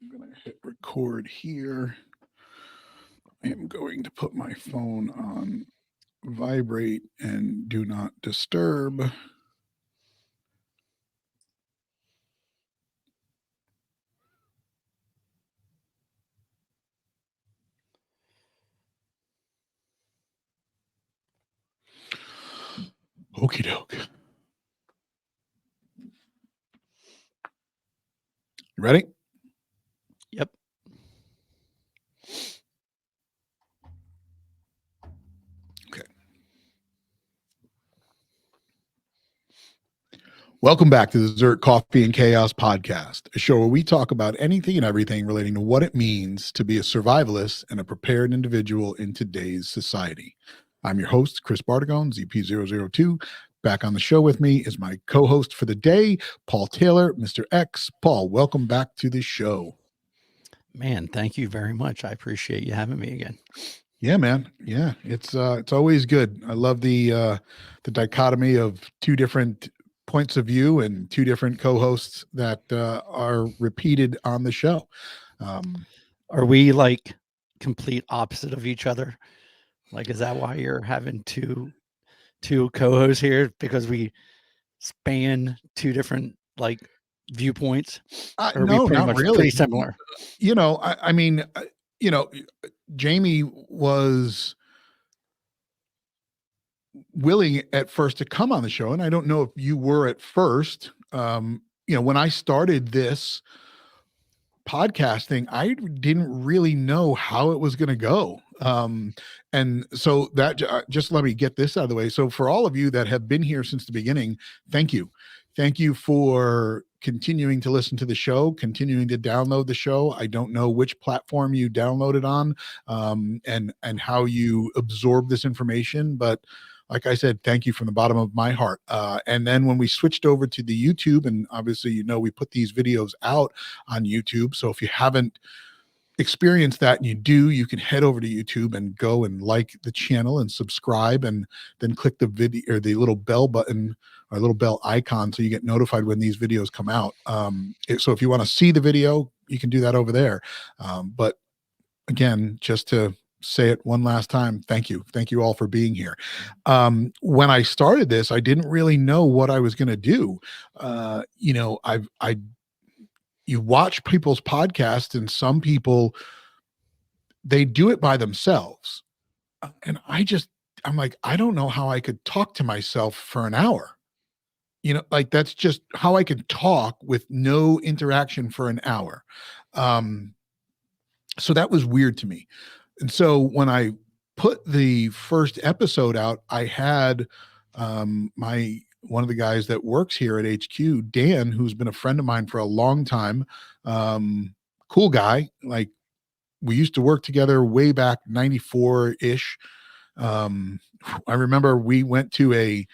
I'm going to hit record here. I am going to put my phone on vibrate and do not disturb. Okie doke. You ready? Yep. Okay. Welcome back to the ZERT Coffee and Chaos podcast, a show where we talk about anything and everything relating to what it means to be a survivalist and a prepared individual in today's society. I'm your host, Chris Bartagone, ZP002. Back on the show with me is my co-host for the day, Paul Taylor, Mr. X. Paul, welcome back to the show. Man, thank you very much. I appreciate you having me again. Yeah, man. Yeah, it's always good. I love the dichotomy of two different points of view and two different co-hosts that are repeated on the show. Are we like complete opposite of each other? Like, is that why you're having two co-hosts here? Because we span two different like viewpoints? Or are we No, pretty not much really. pretty similar? You know, I mean, Jamie was willing at first to come on the show, and I don't know if you were at first. When I started this podcasting, I didn't really know how it was going to go. And so that just let me get this out of the way. So for all of you that have been here since the beginning, thank you. Thank you for continuing to listen to the show, continuing to download the show. I don't know which platform you downloaded on, and how you absorb this information, but like I said, thank you from the bottom of my heart. And then when we switched over to the YouTube, and obviously, we put these videos out on YouTube. So if you haven't experienced that and you can head over to YouTube and go and like the channel and subscribe, and then click the video or the little bell button or little bell icon so you get notified when these videos come out. So if you want to see the video, you can do that over there. But again, just to say it one last time, thank you all for being here. When I started this, I didn't really know what I was going to do. You watch people's podcasts, and some people, they do it by themselves, and I'm like, I don't know how I could talk to myself for an hour. Like that's just how I could talk with no interaction for an hour. So that was weird to me. And so when I put the first episode out, I had one of the guys that works here at HQ, Dan, who's been a friend of mine for a long time. Cool guy. Like, we used to work together way back 94-ish. I remember we went to a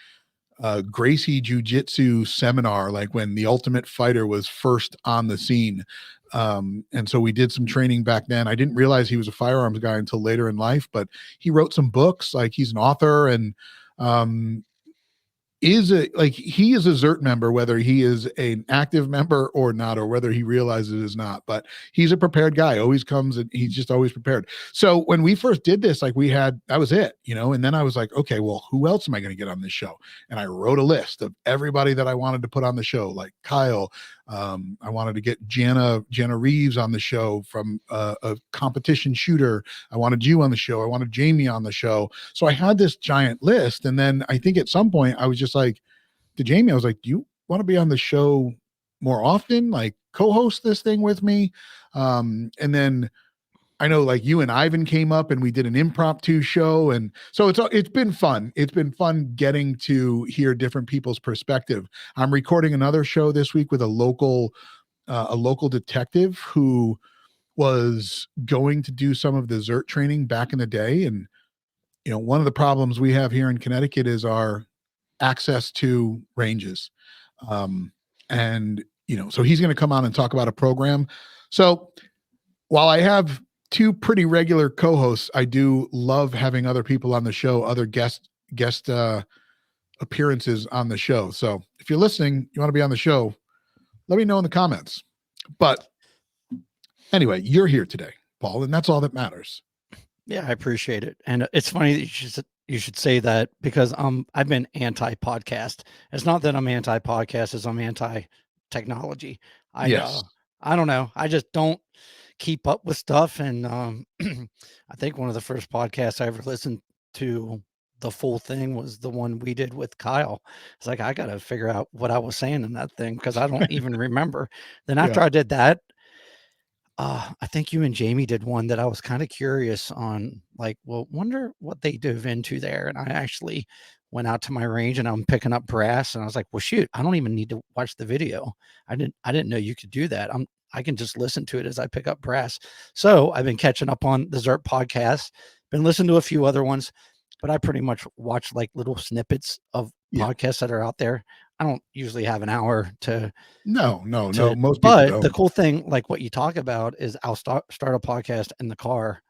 Gracie Jiu-Jitsu seminar, like when the Ultimate Fighter was first on the scene. And so we did some training back then. I didn't realize he was a firearms guy until later in life, but he wrote some books. Like, he's an author, and he is a ZERT member, whether he is an active member or not, or whether he realizes it is not. But he's a prepared guy, always comes, and he's just always prepared. So when we first did this, like, that was it, and then I was like, okay, well, who else am I going to get on this show? And I wrote a list of everybody that I wanted to put on the show, like Kyle. I wanted to get Jana Reeves on the show, from a competition shooter. I wanted you on the show. I wanted Jamie on the show. So I had this giant list. And then I think at some point I was just like, to Jamie, I was like, do you want to be on the show more often? Like, co-host this thing with me? And then I know, like, you and Ivan came up and we did an impromptu show. And so it's been fun. It's been fun getting to hear different people's perspective. I'm recording another show this week with a local detective who was going to do some of the ZERT training back in the day. And, one of the problems we have here in Connecticut is our access to ranges. And, so he's going to come on and talk about a program. So while I have two pretty regular co-hosts, I do love having other people on the show, other guest appearances on the show. So if you're listening, you want to be on the show, let me know in the comments. But Anyway, you're here today, Paul, and that's all that matters. Yeah, I appreciate it. And it's funny that you should say that because I've been anti-podcast. It's not that I'm anti-podcast, it's I'm anti-technology. Yes. I don't know. I just don't keep up with stuff. And I think one of the first podcasts I ever listened to the full thing was the one we did with Kyle. It's like I gotta figure out what I was saying in that thing because I don't even remember. Then after Yeah. I did that, I think you and Jamie did one that I was kind of curious on, like, well, wonder what they dove into there. And I actually went out to my range and I'm picking up brass, and I was like, well, shoot, I don't even need to watch the video. I didn't know you could do that. I can just listen to it as I pick up brass. So I've been catching up on the ZERT podcast, been listening to a few other ones, but I pretty much watch like little snippets of podcasts that are out there. I don't usually have an hour to No. Most people but the don't. cool thing, like what you talk about, is I'll start a podcast in the car,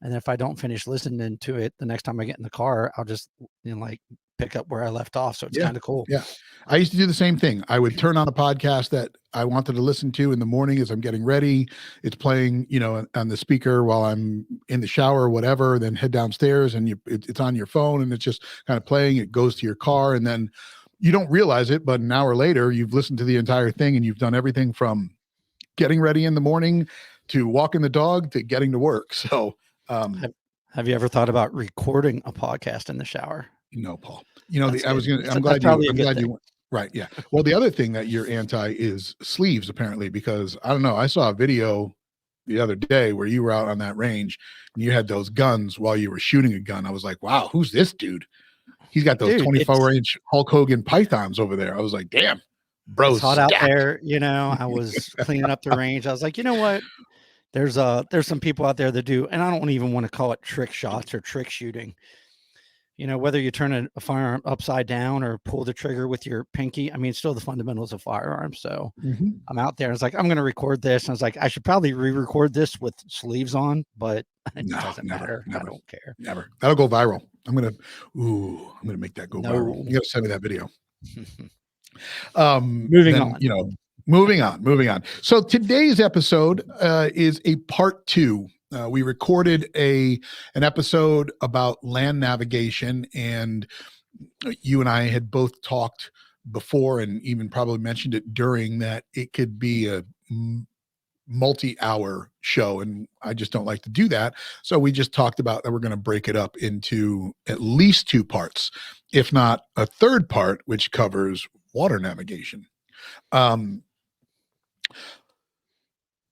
and if I don't finish listening to it the next time I get in the car, I'll just like pick up where I left off. So it's Yeah. kind of cool. Yeah. I used to do the same thing. I would turn on a podcast that I wanted to listen to in the morning as I'm getting ready. It's playing, on the speaker while I'm in the shower or whatever, then head downstairs and it's on your phone and it's just kind of playing. It goes to your car and then you don't realize it, but an hour later, you've listened to the entire thing and you've done everything from getting ready in the morning to walking the dog to getting to work. So, have you ever thought about recording a podcast in the shower? No, Paul. I'm That's glad probably a I'm good glad thing. you went. Right. Yeah. Well, the other thing that you're anti is sleeves, apparently, because I don't know. I saw a video the other day where you were out on that range and you had those guns while you were shooting a gun. I was like, wow, who's this dude? He's got those Dude, 24-inch Hulk Hogan pythons over there. I was like, damn, it's bro's hot out stacked. there. I was cleaning up the range. I was like, you know what? There's some people out there that do, and I don't even want to call it trick shots or trick shooting. Whether you turn a firearm upside down or pull the trigger with your pinky, I mean, it's still the fundamentals of firearms. So I'm out there. It's like, I'm going to record this. And I was like, I should probably re-record this with sleeves on, but it doesn't matter. I don't care. Never. That'll go viral. I'm going to make that go viral. You got to send me that video. Moving on. Moving on. So today's episode is a part 2. We recorded an episode about land navigation, and you and I had both talked before and even probably mentioned it during that it could be a multi-hour show, and I just don't like to do that. So we just talked about that we're going to break it up into at least 2 parts, if not a third part, which covers water navigation.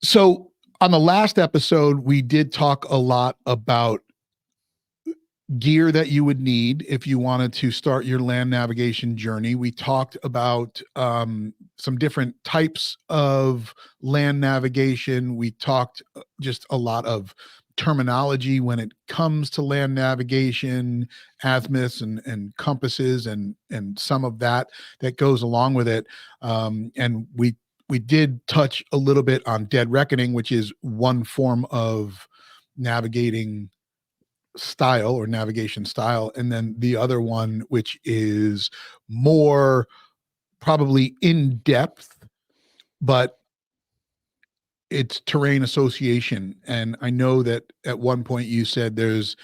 So on the last episode, we did talk a lot about gear that you would need if you wanted to start your land navigation journey. We talked about some different types of land navigation. We talked just a lot of terminology when it comes to land navigation, azimuths and compasses and some of that goes along with it. And we did touch a little bit on dead reckoning, which is one form of navigating style or navigation style. And then the other one, which is more probably in depth, but it's terrain association. And I know that at one point you said there's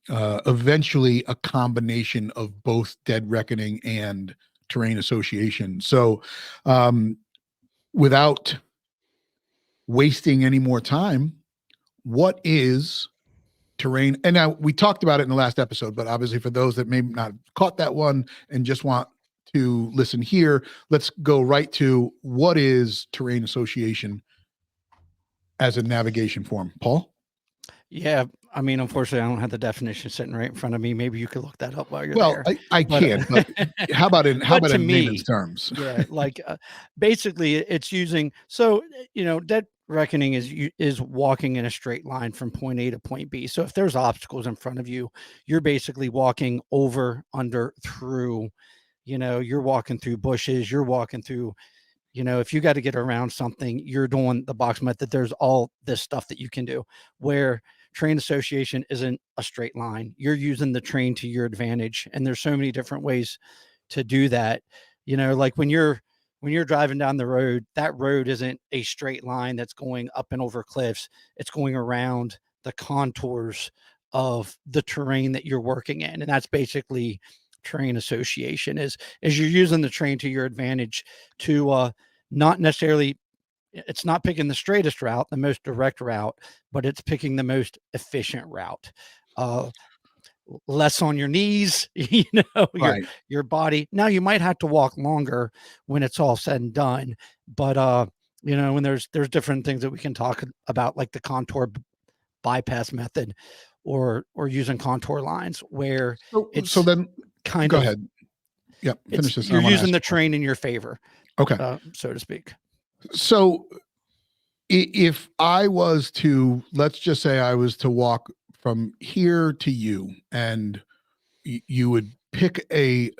eventually a combination of both dead reckoning and terrain association. So, without wasting any more time, what is terrain? And now we talked about it in the last episode, but obviously for those that may not have caught that one and just want to listen here, let's go right to what is terrain association as a navigation form. Paul? Yeah, I mean, unfortunately, I don't have the definition sitting right in front of me. Maybe you could look that up while you're Well, there. I can, but how about in layman's terms? Yeah, like basically, it's using dead reckoning is walking in a straight line from point A to point B. So if there's obstacles in front of you, you're basically walking over, under, through. You're walking through bushes. You're walking through. If you got to get around something, you're doing the box method. There's all this stuff that you can do. Where train association isn't a straight line. You're using the train to your advantage. And there's so many different ways to do that. Like when you're when you're driving down the road, that road isn't a straight line that's going up and over cliffs. It's going around the contours of the terrain that you're working in. And that's basically terrain association is you're using the terrain to your advantage to not necessarily, it's not picking the straightest route, the most direct route, but it's picking the most efficient route. Less on your knees, Right. your body. Now you might have to walk longer when it's all said and done, but when there's different things that we can talk about, like the contour bypass method, or using contour lines where So it's then kind go of ahead. Yep. it's Finish this. And I you're want to using ask the you a question. terrain in your favor, Okay. so to speak. So if I was to, let's just say I was to walk from here to you, and you would pick a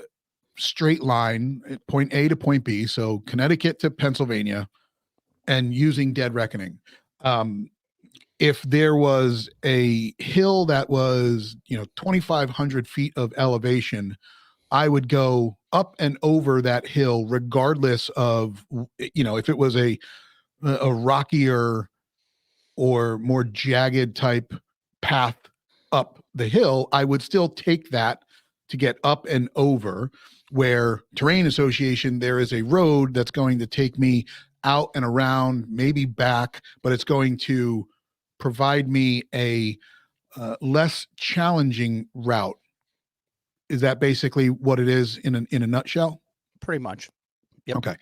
straight line, point A to point B, so Connecticut to Pennsylvania, and using dead reckoning. If there was a hill that was 2,500 feet of elevation, I would go up and over that hill regardless of if it was a rockier or more jagged type path up the hill, I would still take that to get up and over. Where terrain association, there is a road that's going to take me out and around, maybe back, but it's going to provide me a less challenging route. Is that basically what it is in a nutshell? Pretty much. Yep. Okay.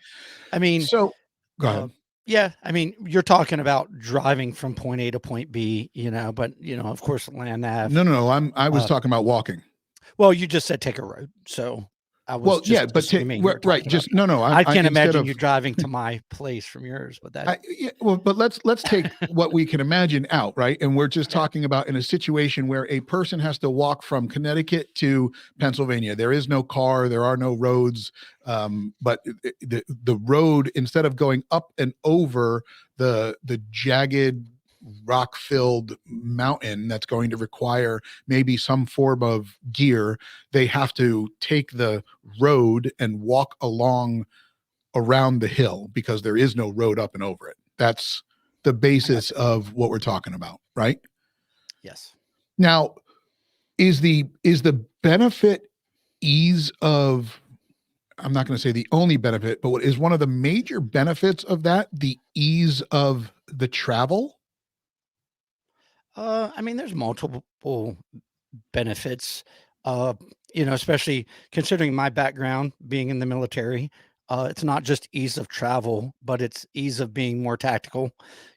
I mean, So go ahead. yeah, I mean, you're talking about driving from point A to point B, but of course, land nav. No. I was talking about walking. Well, you just said take a road, so I was Well, yeah, just but assuming you were right. talking about Just no. I can't Instead imagine of you driving to my place from yours, but that well, but let's take what we can imagine out, right? And we're just okay. talking about in a situation where a person has to walk from Connecticut to Pennsylvania. There is no car, there are no roads, but the road, instead of going up and over the jagged rock filled mountain that's going to require maybe some form of gear, they have to take the road and walk along around the hill because there is no road up and over it. That's the basis of what we're talking about, right? Yes. Now, is the benefit ease of, I'm not going to say the only benefit, but what is one of the major benefits of that, the ease of the travel? I mean, there's multiple benefits, uh, especially considering my background being in the military. It's not just ease of travel, but it's ease of being more tactical,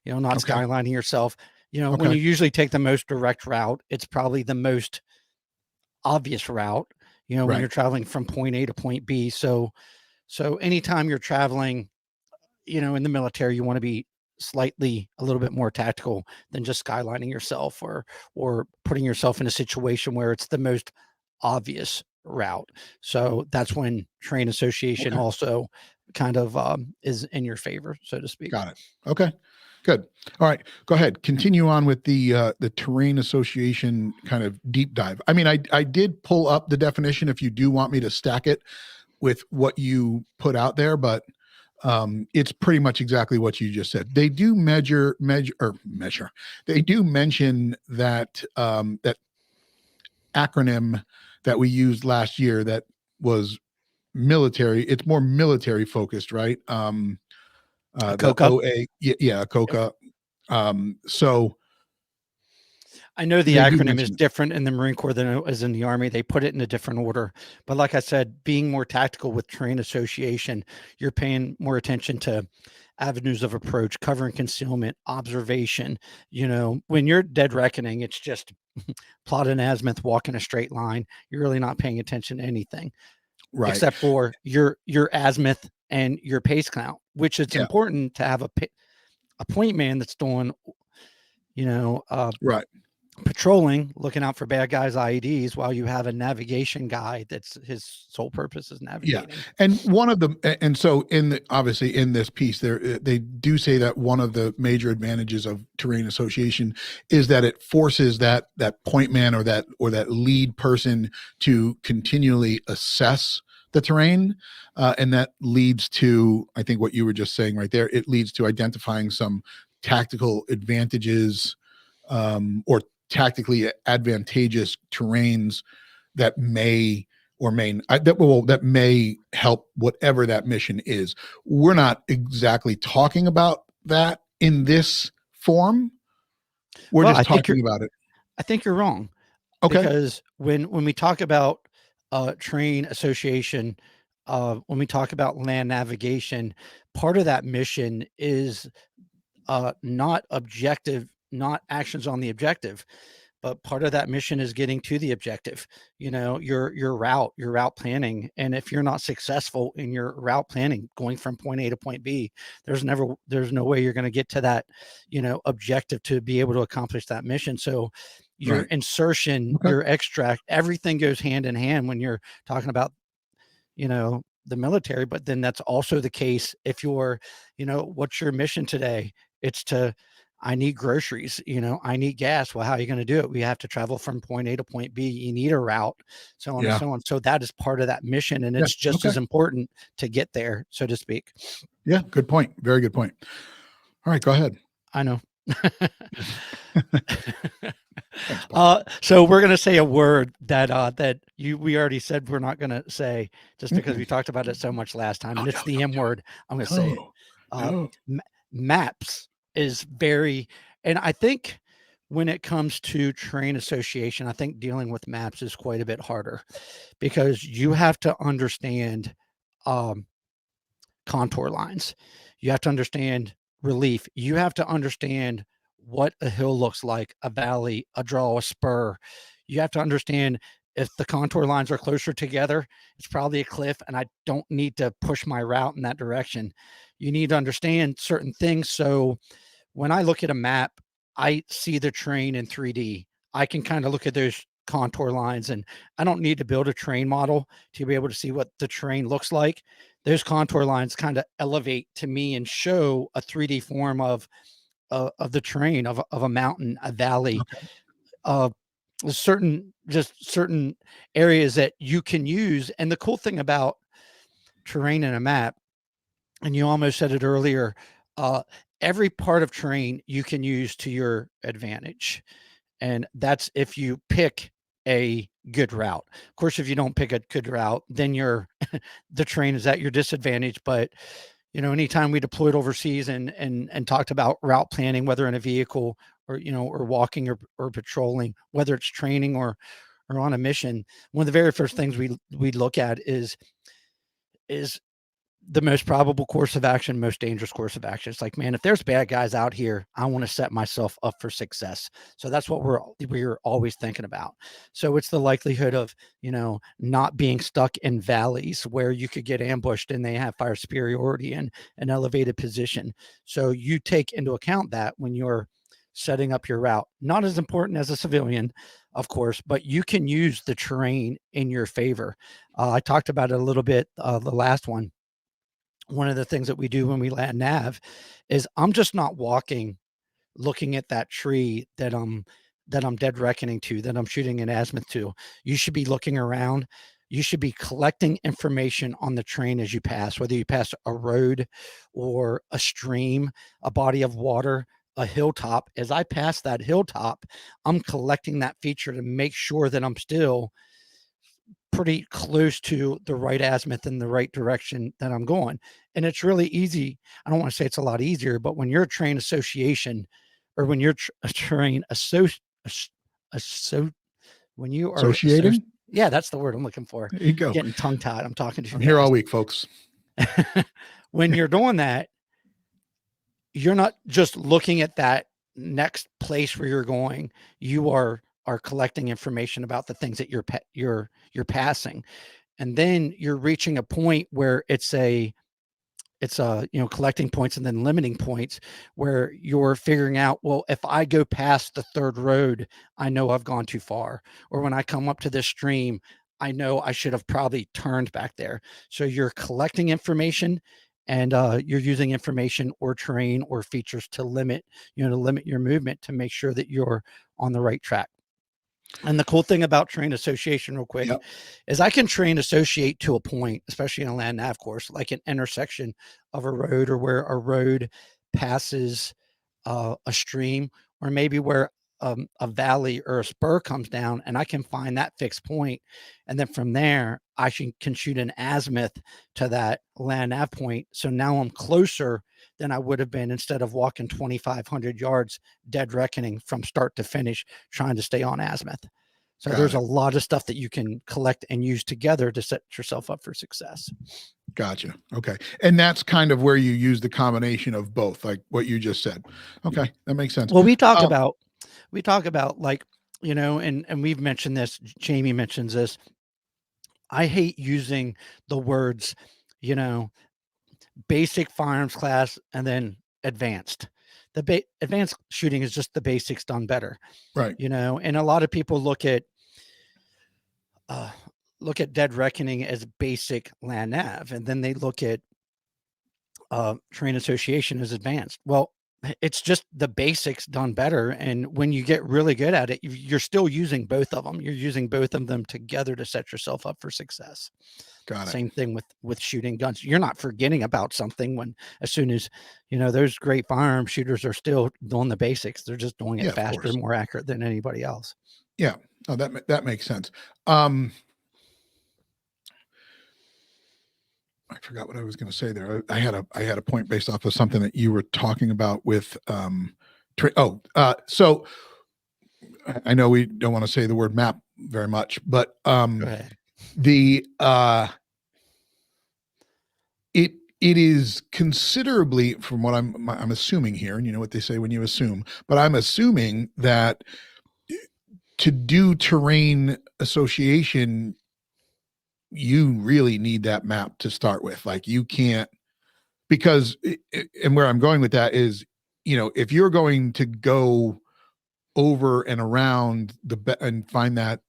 not Okay. skylining yourself. When Okay. you usually take the most direct route, it's probably the most obvious route, when Right. you're traveling from point A to point B. So anytime you're traveling, in the military, you want to be slightly a little bit more tactical than just skylining yourself or putting yourself in a situation where it's the most obvious route. So that's when train association Okay. also kind of is in your favor, so to speak. Got it. Okay. Good. All right. Go ahead. Continue on with the terrain association kind of deep dive. I mean, I did pull up the definition if you do want me to stack it with what you put out there, but it's pretty much exactly what you just said. They do measure. They do mention that that acronym that we used last year that was military. It's more military focused, right? A The coca. OA, yeah, COCA. So I know the they do acronym is mention, different in the Marine Corps than it is in the Army. They put it in a different order. But like I said, being more tactical with terrain association, you're paying more attention to avenues of approach, cover and concealment, observation. When you're dead reckoning, it's just plot an azimuth, walk in a straight line. You're really not paying attention to anything right. except for your azimuth and your pace count, which it's Yeah. important to have a point man that's doing, Right. patrolling, looking out for bad guys' IEDs, while you have a navigation guy that's his sole purpose is Yeah. navigating. And one of the, and so obviously in this piece there, they do say that one of the major advantages of terrain association is that it forces that point man or that lead person to continually assess the terrain, and that leads to, I think, what you were just saying right there. It leads to identifying some tactical advantages, or tactically advantageous terrains that may or may that may help whatever that mission is. We're not exactly talking about that in this form. We're Well, just talking about it. I think you're wrong, Okay. because when we talk about terrain association, when we talk about land navigation, part of that mission is not objective, not actions on the objective, but part of that mission is getting to the objective. You know, your route planning, and if you're not successful in your route planning, going from point A to point B, there's no way you're going to get to that, you know, objective to be able to accomplish that mission. So your Right. insertion, Okay. your extract, everything goes hand in hand when you're talking about, you know, the military. But then that's also the case if you're, you know, what's your mission today? It's to, I need groceries, you know, I need gas. Well, how are you going to do it? We have to travel from point A to point B. You need a route, so on and Yeah. so on. So that is part of that mission, and Yeah. it's just Okay. as important to get there, so to speak. Yeah. Good point. Very good point. All right. Go ahead. I know. Thanks, Paul. So we're gonna say a word that we already said we're not gonna say, just because we talked about it so much last time, and it's the M word. I'm gonna say it. No. Maps is very, and I think when it comes to terrain association, I think dealing with maps is quite a bit harder, because you have to understand um, contour lines. You have to understand relief. You have to understand what a hill looks like, a valley, a draw, a spur. You have to understand if the contour lines are closer together, it's probably a cliff, and I don't need to push my route in that direction. You need to understand certain things. So when I look at a map, I see the terrain in 3D. I can kind of look at those contour lines, and I don't need to build a terrain model to be able to see what the terrain looks like. Those contour lines kind of elevate to me and show a 3D form of the terrain of a mountain, a valley, Okay. uh, certain areas that you can use. And the cool thing about terrain in a map, and you almost said it earlier, uh, every part of terrain you can use to your advantage. And that's if you pick a good route. Of course, if you don't pick a good route, then the terrain is at your disadvantage. But you know, anytime we deployed overseas and talked about route planning, whether in a vehicle or, you know, or walking or patrolling, whether it's training or on a mission, one of the very first things we look at is the most probable course of action, most dangerous course of action. It's like, man, if there's bad guys out here, I want to set myself up for success. So that's what we're always thinking about. So it's the likelihood of, you know, not being stuck in valleys where you could get ambushed and they have fire superiority and an elevated position. So you take into account that when you're setting up your route. Not as important as a civilian, of course, but you can use the terrain in your favor. I talked about it a little bit the last one of the things that we do when we land nav is I'm just not walking looking at that tree that I'm dead reckoning to, that I'm shooting an azimuth to. You should be looking around. You should be collecting information on the terrain as you pass, whether you pass a road or a stream, a body of water, a hilltop. As I pass that hilltop, I'm collecting that feature to make sure that I'm still pretty close to the right azimuth in the right direction that I'm going. And it's really easy. I don't want to say it's a lot easier, but when you're a terrain association, or when you're a terrain when you are Associating? yeah, that's the word I'm looking for. There you go. Getting tongue tied. I'm talking too I'm here all fast. week, folks. When you're doing that, you're not just looking at that next place where you're going. You are collecting information about the things that you're passing, and then you're reaching a point where it's you know, collecting points and then limiting points, where you're figuring out, well, if I go past the third road, I know I've gone too far, or when I come up to this stream, I know I should have probably turned back there. So you're collecting information, and you're using information or terrain or features to limit your movement, to make sure that you're on the right track. And the cool thing about terrain association, real quick, Yep. is I can terrain associate to a point, especially in a land nav course, like an intersection of a road, or where a road passes a stream, or maybe where a valley or a spur comes down, and I can find that fixed point. And then from there, I can shoot an azimuth to that land nav point. So now I'm closer than I would have been, instead of walking 2,500 yards dead reckoning from start to finish, trying to stay on azimuth. So Got there's a it. lot of stuff that you can collect and use together to set yourself up for success. Gotcha. Okay. And that's kind of where you use the combination of both, like what you just said. Okay. That makes sense. Well, we talk Um, about, like, and we've mentioned this, Jamie mentions this. I hate using the words, you know, basic firearms class and then advanced. The advanced shooting is just the basics done better, right. and a lot of people uh, look at dead reckoning as basic land nav, and then they look at terrain association as advanced. Well, it's just the basics done better. And when you get really good at it, you're still using both of them. You're using both of them together to set yourself up for success. Got it. Same thing with shooting guns. You're not forgetting about something when, as soon as, those great firearm shooters are still doing the basics. They're just doing Yeah, it of faster, course. more accurate than anybody else. Yeah. Oh, that makes sense. I forgot what I was going to say there. I had a point based off of something that you were talking about with so I know we don't want to say the word map very much, but Go ahead. the it is considerably, from what I'm assuming here, and you know what they say when you assume, but I'm assuming that to do terrain association, you really need that map to start with. Like, you can't, because and where I'm going with that is, if you're going to go over and around and find that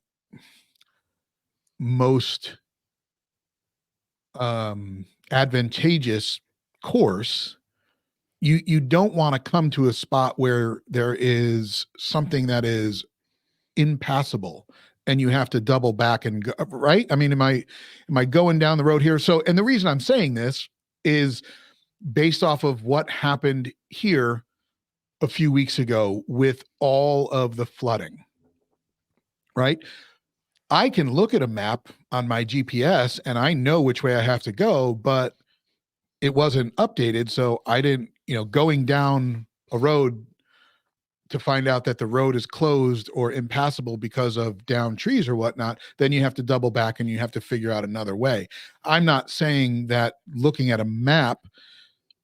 most advantageous course, you don't want to come to a spot where there is something that is impassable and you have to double back and go, right? I mean, am I going down the road here? So, and the reason I'm saying this is based off of what happened here a few weeks ago with all of the flooding, right? I can look at a map on my GPS and I know which way I have to go, but it wasn't updated. So I didn't, going down a road to find out that the road is closed or impassable because of down trees or whatnot, then you have to double back and you have to figure out another way. I'm not saying that looking at a map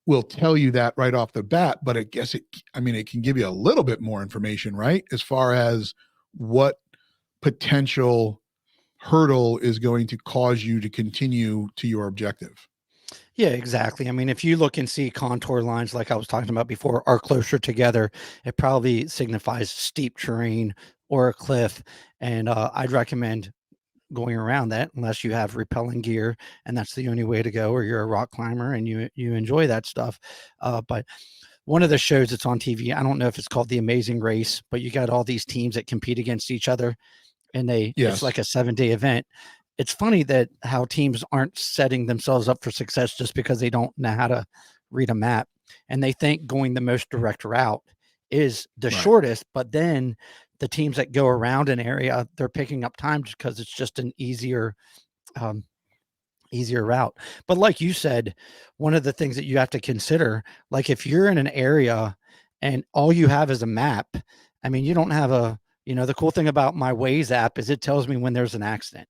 will tell you that right off the bat, but it can give you a little bit more information, right? As far as what potential hurdle is going to cause you to continue to your objective. Yeah, exactly. I mean, if you look and see contour lines, like I was talking about before, are closer together, it probably signifies steep terrain or a cliff. And I'd recommend going around that, unless you have repelling gear and that's the only way to go, or you're a rock climber and you enjoy that stuff. But one of the shows that's on TV, I don't know if it's called The Amazing Race, but you got all these teams that compete against each other, and it's Yes. like a 7-day event. It's funny that how teams aren't setting themselves up for success just because they don't know how to read a map, and they think going the most direct route is the Right. shortest. But then the teams that go around an area, they're picking up time just because it's just an um, easier route. But like you said, one of the things that you have to consider, like if you're in an area and all you have is a map, I mean, you don't have the cool thing about my Waze app is it tells me when there's an accident.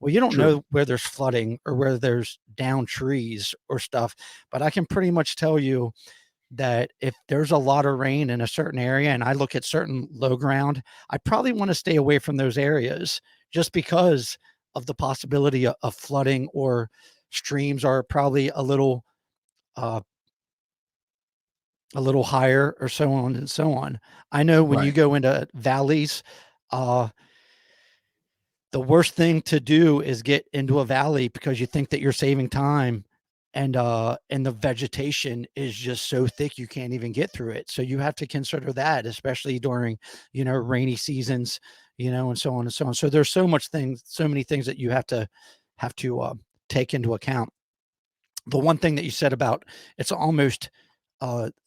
Well, you don't True. know where there's flooding or where there's down trees or stuff, but I can pretty much tell you that if there's a lot of rain in a certain area and I look at certain low ground, I probably want to stay away from those areas, just because of the possibility of flooding, or streams are probably uh, a little higher, or so on and so on. I know when you Right. go into valleys, uh, the worst thing to do is get into a valley because you think that you're saving time, and the vegetation is just so thick you can't even get through it. So you have to consider that, especially during, rainy seasons. and so on and so on. So there's so many things that you have to take into account. The one thing that you said about it's almost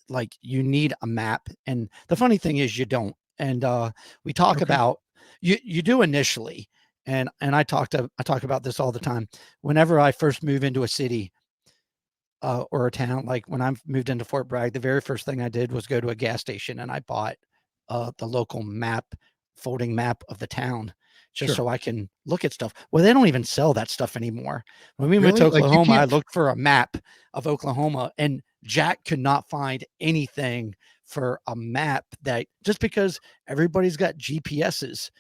like you need a map, and the funny thing is you don't. And we talk Okay. about you do initially, and I talk about this all the time. Whenever I first move into a city or a town, like when I moved into Fort Bragg, the very first thing I did was go to a gas station and I bought the local map, folding map of the town, just Sure. so I can look at stuff. Well, they don't even sell that stuff anymore. When we went to Really? Like you Oklahoma, I can't. looked for a map of Oklahoma, and Jack could not find anything for a map, that just because everybody's got GPSs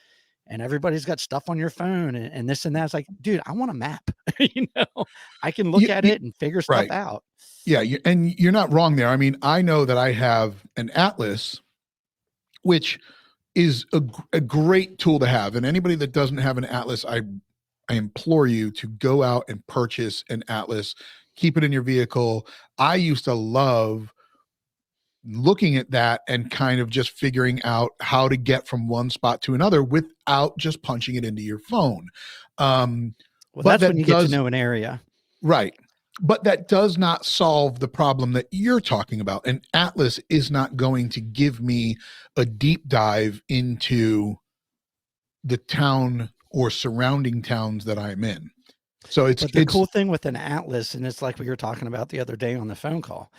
and everybody's got stuff on your phone and this and that. It's like, dude, I want a map. I can look at You, it and figure stuff right. out. Yeah. And you're not wrong there. I mean, I know that I have an atlas, which is a great tool to have. And anybody that doesn't have an atlas, I implore you to go out and purchase an atlas, keep it in your vehicle. I used to love looking at that and kind of just figuring out how to get from one spot to another without just punching it into your phone. Um, Well, but that's when that you get to does, know an area. right. But that does not solve the problem that you're talking about. An atlas is not going to give me a deep dive into the town or surrounding towns that I'm in. So But the it's cool thing with an atlas, and it's like we were talking about the other day on the phone call,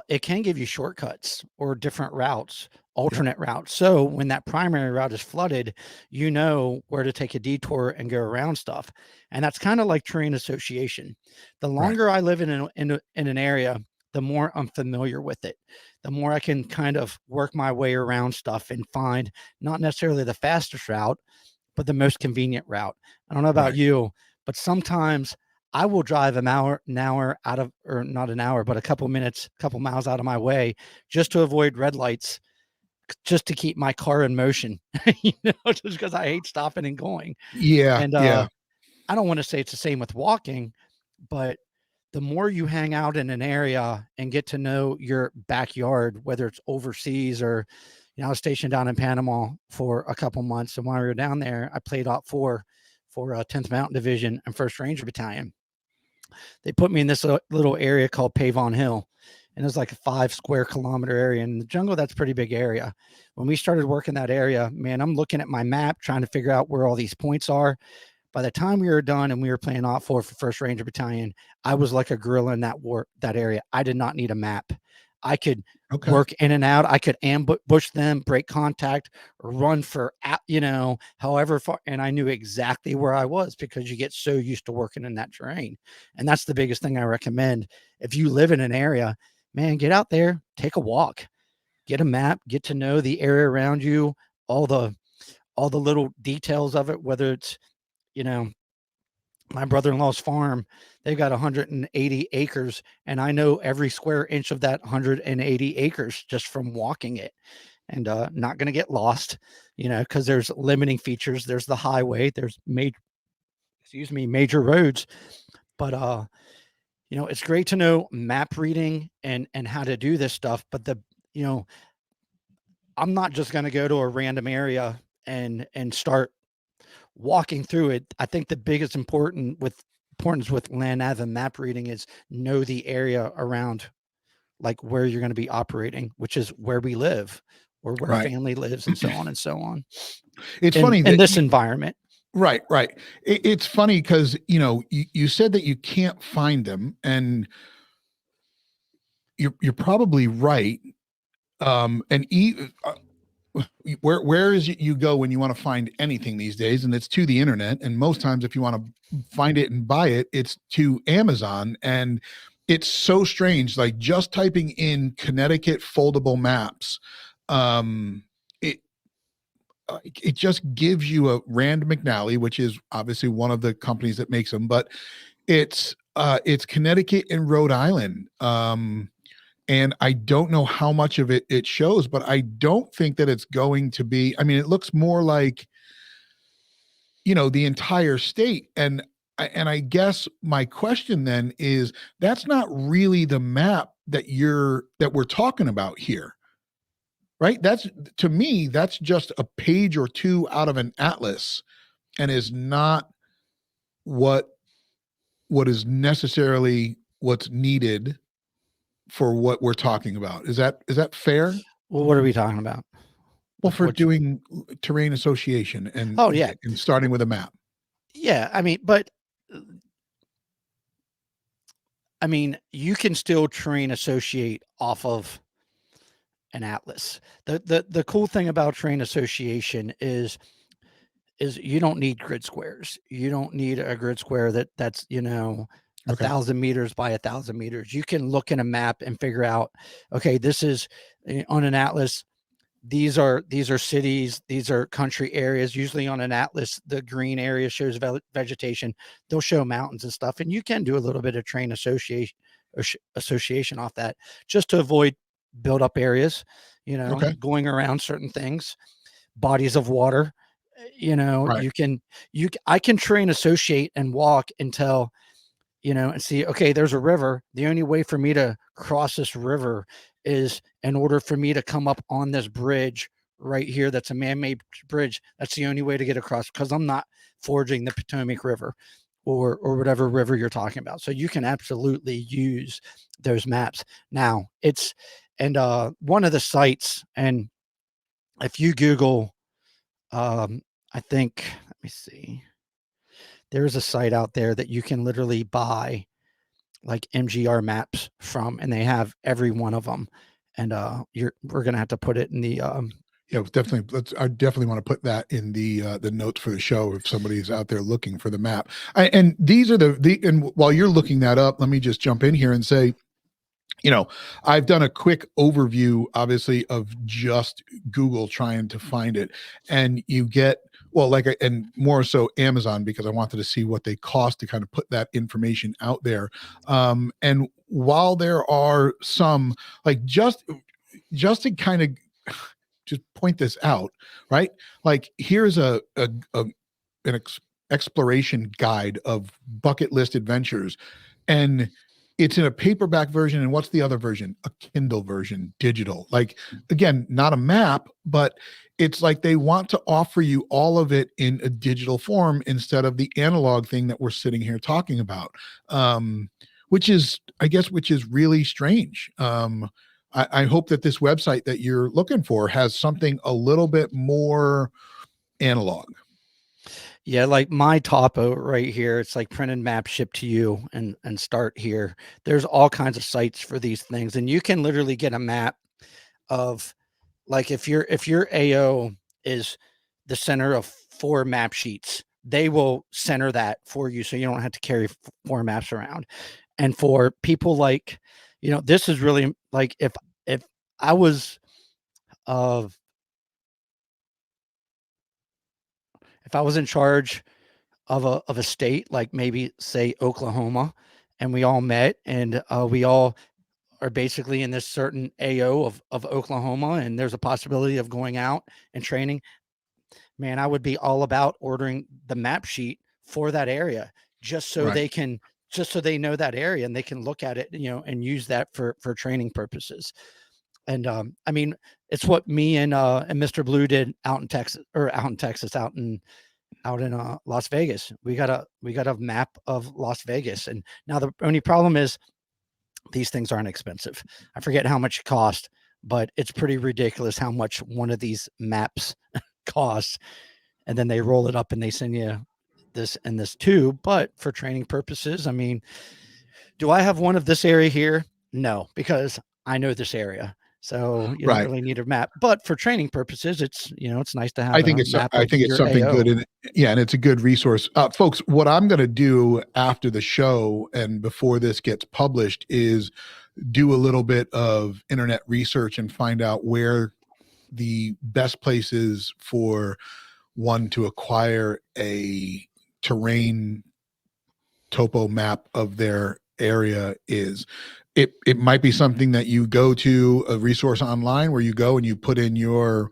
it can give you shortcuts or different routes, yep, alternate routes. So when that primary route is flooded, you know where to take a detour and go around stuff. And that's kind of like terrain association. The right. longer I live in an area, the more I'm familiar with it, the more I can kind of work my way around stuff and find not necessarily the fastest route, but the most convenient route. I don't know about Right. you, but sometimes I will drive an hour out of, or not an hour, but a couple minutes, couple miles out of my way just to avoid red lights, just to keep my car in motion, just because I hate stopping and going. Yeah. And Yeah. I don't want to say it's the same with walking, but the more you hang out in an area and get to know your backyard, whether it's overseas or, I was stationed down in Panama for a couple months. And while we were down there, I played out for 10th Mountain Division and 1st Ranger Battalion. They put me in this little area called Pavon Hill. And it was like a 5 square kilometer area. In the jungle, that's a pretty big area. When we started working that area, man, I'm looking at my map, trying to figure out where all these points are. By the time we were done and we were playing off for 1st Ranger Battalion, I was like a gorilla in that area. I did not need a map. I could Okay. work in and out. I could ambush them, break contact, run for however far, and I knew exactly where I was because you get so used to working in that terrain. And that's the biggest thing I recommend. If you live in an area, man, get out there, take a walk, get a map, get to know the area around you, all the little details of it, whether it's you know, my brother-in-law's farm, they've got 180 acres, and I know every square inch of that 180 acres just from walking it. And not going to get lost, because there's limiting features. There's the highway, there's major roads. But it's great to know map reading and how to do this stuff. But you know, I'm not just going to go to a random area and start walking through it. I think the biggest importance with land nav and map reading is know the area around, like where you're going to be operating, which is where we live or where Right. family lives and so on and so on It's in funny in that this environment. right, right. It's funny because you said that you can't find them, and you're probably right. And where is it you go when you want to find anything these days? And it's to the internet. And most times, if you want to find it and buy it, it's to Amazon. And it's so strange. Like just typing in Connecticut foldable maps, it it just gives you a Rand McNally, which is obviously one of the companies that makes them, but it's Connecticut and Rhode Island. And I don't know how much of it shows, but I don't think that it's going to be. I mean, it looks more like the entire state. And I guess my question then is that's not really the map that we're talking about here. right? That's, to me, that's just a page or two out of an atlas, and is not what is necessarily what's needed for what we're talking about. Is that fair? Well, what are we talking about? Well, for Which, doing terrain association and oh yeah, starting with a map. yeah. I mean, but I mean, you can still terrain associate off of an atlas. The cool thing about terrain association is you don't need grid squares. You don't need a grid square that's, you know, a Okay. 1,000 meters by 1,000 meters. You can look in a map and figure out, okay, this is on an atlas. These are cities. These are country areas. Usually on an atlas, the green area shows vegetation. They'll show mountains and stuff, and you can do a little bit of terrain association off that, just to avoid build up areas. You know, Okay. going around certain things, bodies of water. You know, Right. I can terrain associate and walk until, you know, and see, okay, there's a river. The only way for me to cross this river is in order for me to come up on this bridge right here. That's a man-made bridge. That's the only way to get across, because I'm not forging the Potomac River or whatever river you're talking about. So you can absolutely use those maps. Now it's, and one of the sites, and if you Google, I think, let me see, there's a site out there that you can literally buy like MGR maps from, and they have every one of them. And we're gonna have to put it in the Yeah, definitely. I definitely want to put that in the notes for the show if somebody's out there looking for the map. And these are and while you're looking that up, let me just jump in here and say, you know, I've done a quick overview, obviously, of just Google trying to find it, and you get, well, like, and more so Amazon, because I wanted to see what they cost to kind of put that information out there. And while there are some, like, just to kind of just point this out, right? Like, here's an exploration guide of bucket list adventures, and it's in a paperback version. And what's the other version? A Kindle version, digital. Like, again, not a map, but it's like they want to offer you all of it in a digital form instead of the analog thing that we're sitting here talking about. Which is, I guess, which is really strange. I hope that this website that you're looking for has something a little bit more analog. yeah, like my topo right here, it's like printed map shipped to you and start here. There's all kinds of sites for these things, and you can literally get a map of, like, if your AO is the center of 4 map sheets, they will center that for you, so you don't have to carry 4 maps around. And for people like, you know, this is really like, if I was of, if I was in charge of a state, like maybe say Oklahoma, and we all met, and we all are basically in this certain AO of Oklahoma, and there's a possibility of going out and training, man, I would be all about ordering the map sheet for that area, just so Right. they can, just so they know that area and they can look at it, you know, and use that for training purposes. And I mean, it's what me and Mr. Blue did out in Texas, out in Las Vegas. We got a map of Las Vegas, and now the only problem is these things aren't expensive. I forget how much it cost, but it's pretty ridiculous how much one of these maps costs. And then they roll it up and they send you this and this too. But for training purposes, I mean, do I have one of this area here? No, because I know this area. So you don't Right. really need a map. But for training purposes, it's, you know, it's nice to I have think a it's map I of think it's your something AO. good, and yeah, and it's a good resource. Folks, what I'm going to do after the show and before this gets published is do a little bit of internet research and find out where the best places for one to acquire a terrain topo map of their area is. It might be something that you go to a resource online where you go and you put in your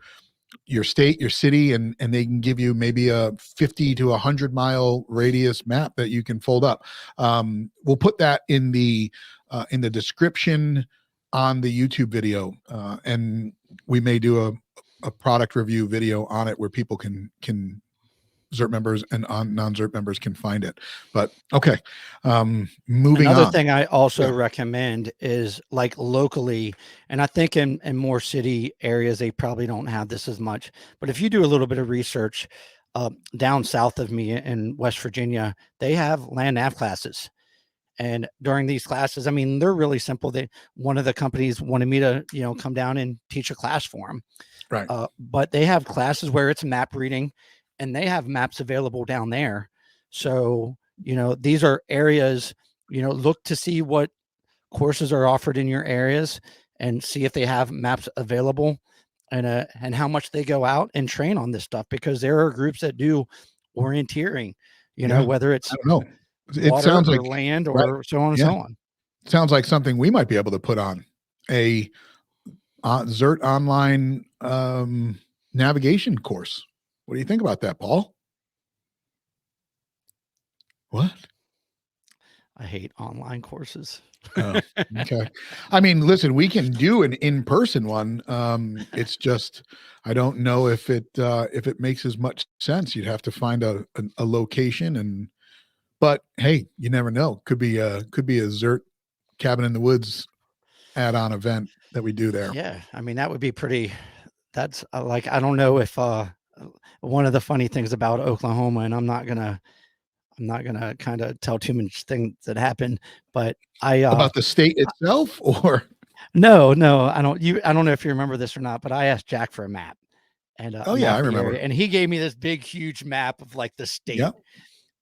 state, your city, and they can give you maybe a 50 to 100-mile radius map that you can fold up. We'll put that in the description on the YouTube video, and we may do a product review video on it where people can ZERT members and non-ZERT members can find it. But okay, moving Another on. thing I also Yeah. recommend is like locally, and I think in more city areas, they probably don't have this as much, but if you do a little bit of research, down south of me in West Virginia, they have land nav classes. And during these classes, I mean, they're really simple. One of the companies wanted me to, come down and teach a class for them. Right. But they have classes where it's map reading, and they have maps available down there. So, these are areas, look to see what courses are offered in your areas and see if they have maps available, and how much they go out and train on this stuff, because there are groups that do orienteering, whether I it's don't know. It water sounds like or land right. or so on and Yeah. so on. Sounds like something we might be able to put on a ZERT online navigation course. What do you think about that, Paul? What? I hate online courses. Oh, okay. I mean, listen, we can do an in-person one. It's just, I don't know if it makes as much sense. You'd have to find a location, but hey, you never know. Could be a ZERT cabin in the woods add-on event that we do there. Yeah, I mean, that would be pretty. That's like, I don't know if one of the funny things about Oklahoma, and I'm not gonna kind of tell too much things that happened, but About the state itself, or no, I don't know if you remember this or not, but I asked Jack for a map, and oh yeah, I remember. area, and he gave me this big, huge map of like the state, Yep.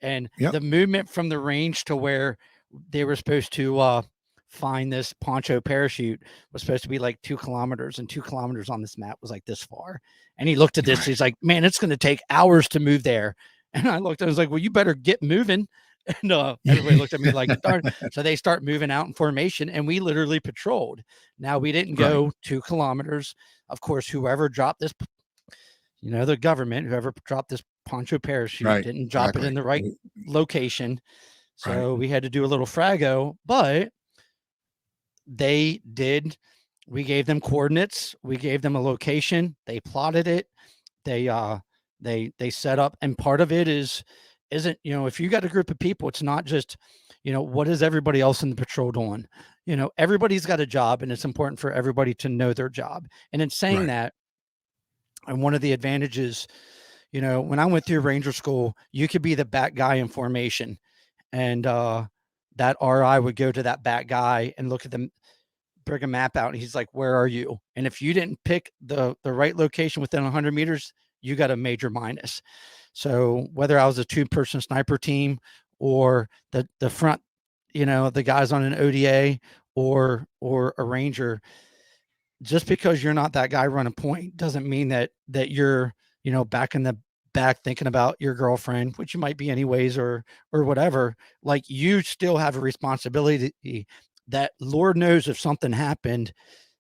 and Yep. the movement from the range to where they were supposed to find this poncho parachute was supposed to be like 2 kilometers, and 2 kilometers on this map was like this far. And he looked at this, he's like, man, it's going to take hours to move there. And I looked, I was like, well, you better get moving. And everybody looked at me like, darn. So they start moving out in formation, and we literally patrolled. Now, we didn't go 2 kilometers. Of course, whoever dropped this, the government, whoever dropped this poncho parachute didn't drop it in the right location. So we had to do a little frago, but they did. We gave them coordinates. We gave them a location. They plotted it. They set up, and part of it isn't, if you got a group of people, it's not just, what is everybody else in the patrol doing? Everybody's got a job, and it's important for everybody to know their job. And in saying that, and one of the advantages, when I went through Ranger School, you could be the back guy in formation, and that RI would go to that back guy and look at them, bring a map out, and he's like, where are you? And if you didn't pick the right location within 100 meters, you got a major minus. So whether I was a 2-person sniper team, or the front, the guys on an ODA, or a ranger, just because you're not that guy running point doesn't mean that you're, back in the back thinking about your girlfriend, which you might be anyways, or whatever. Like, you still have a responsibility that, Lord knows, if something happened,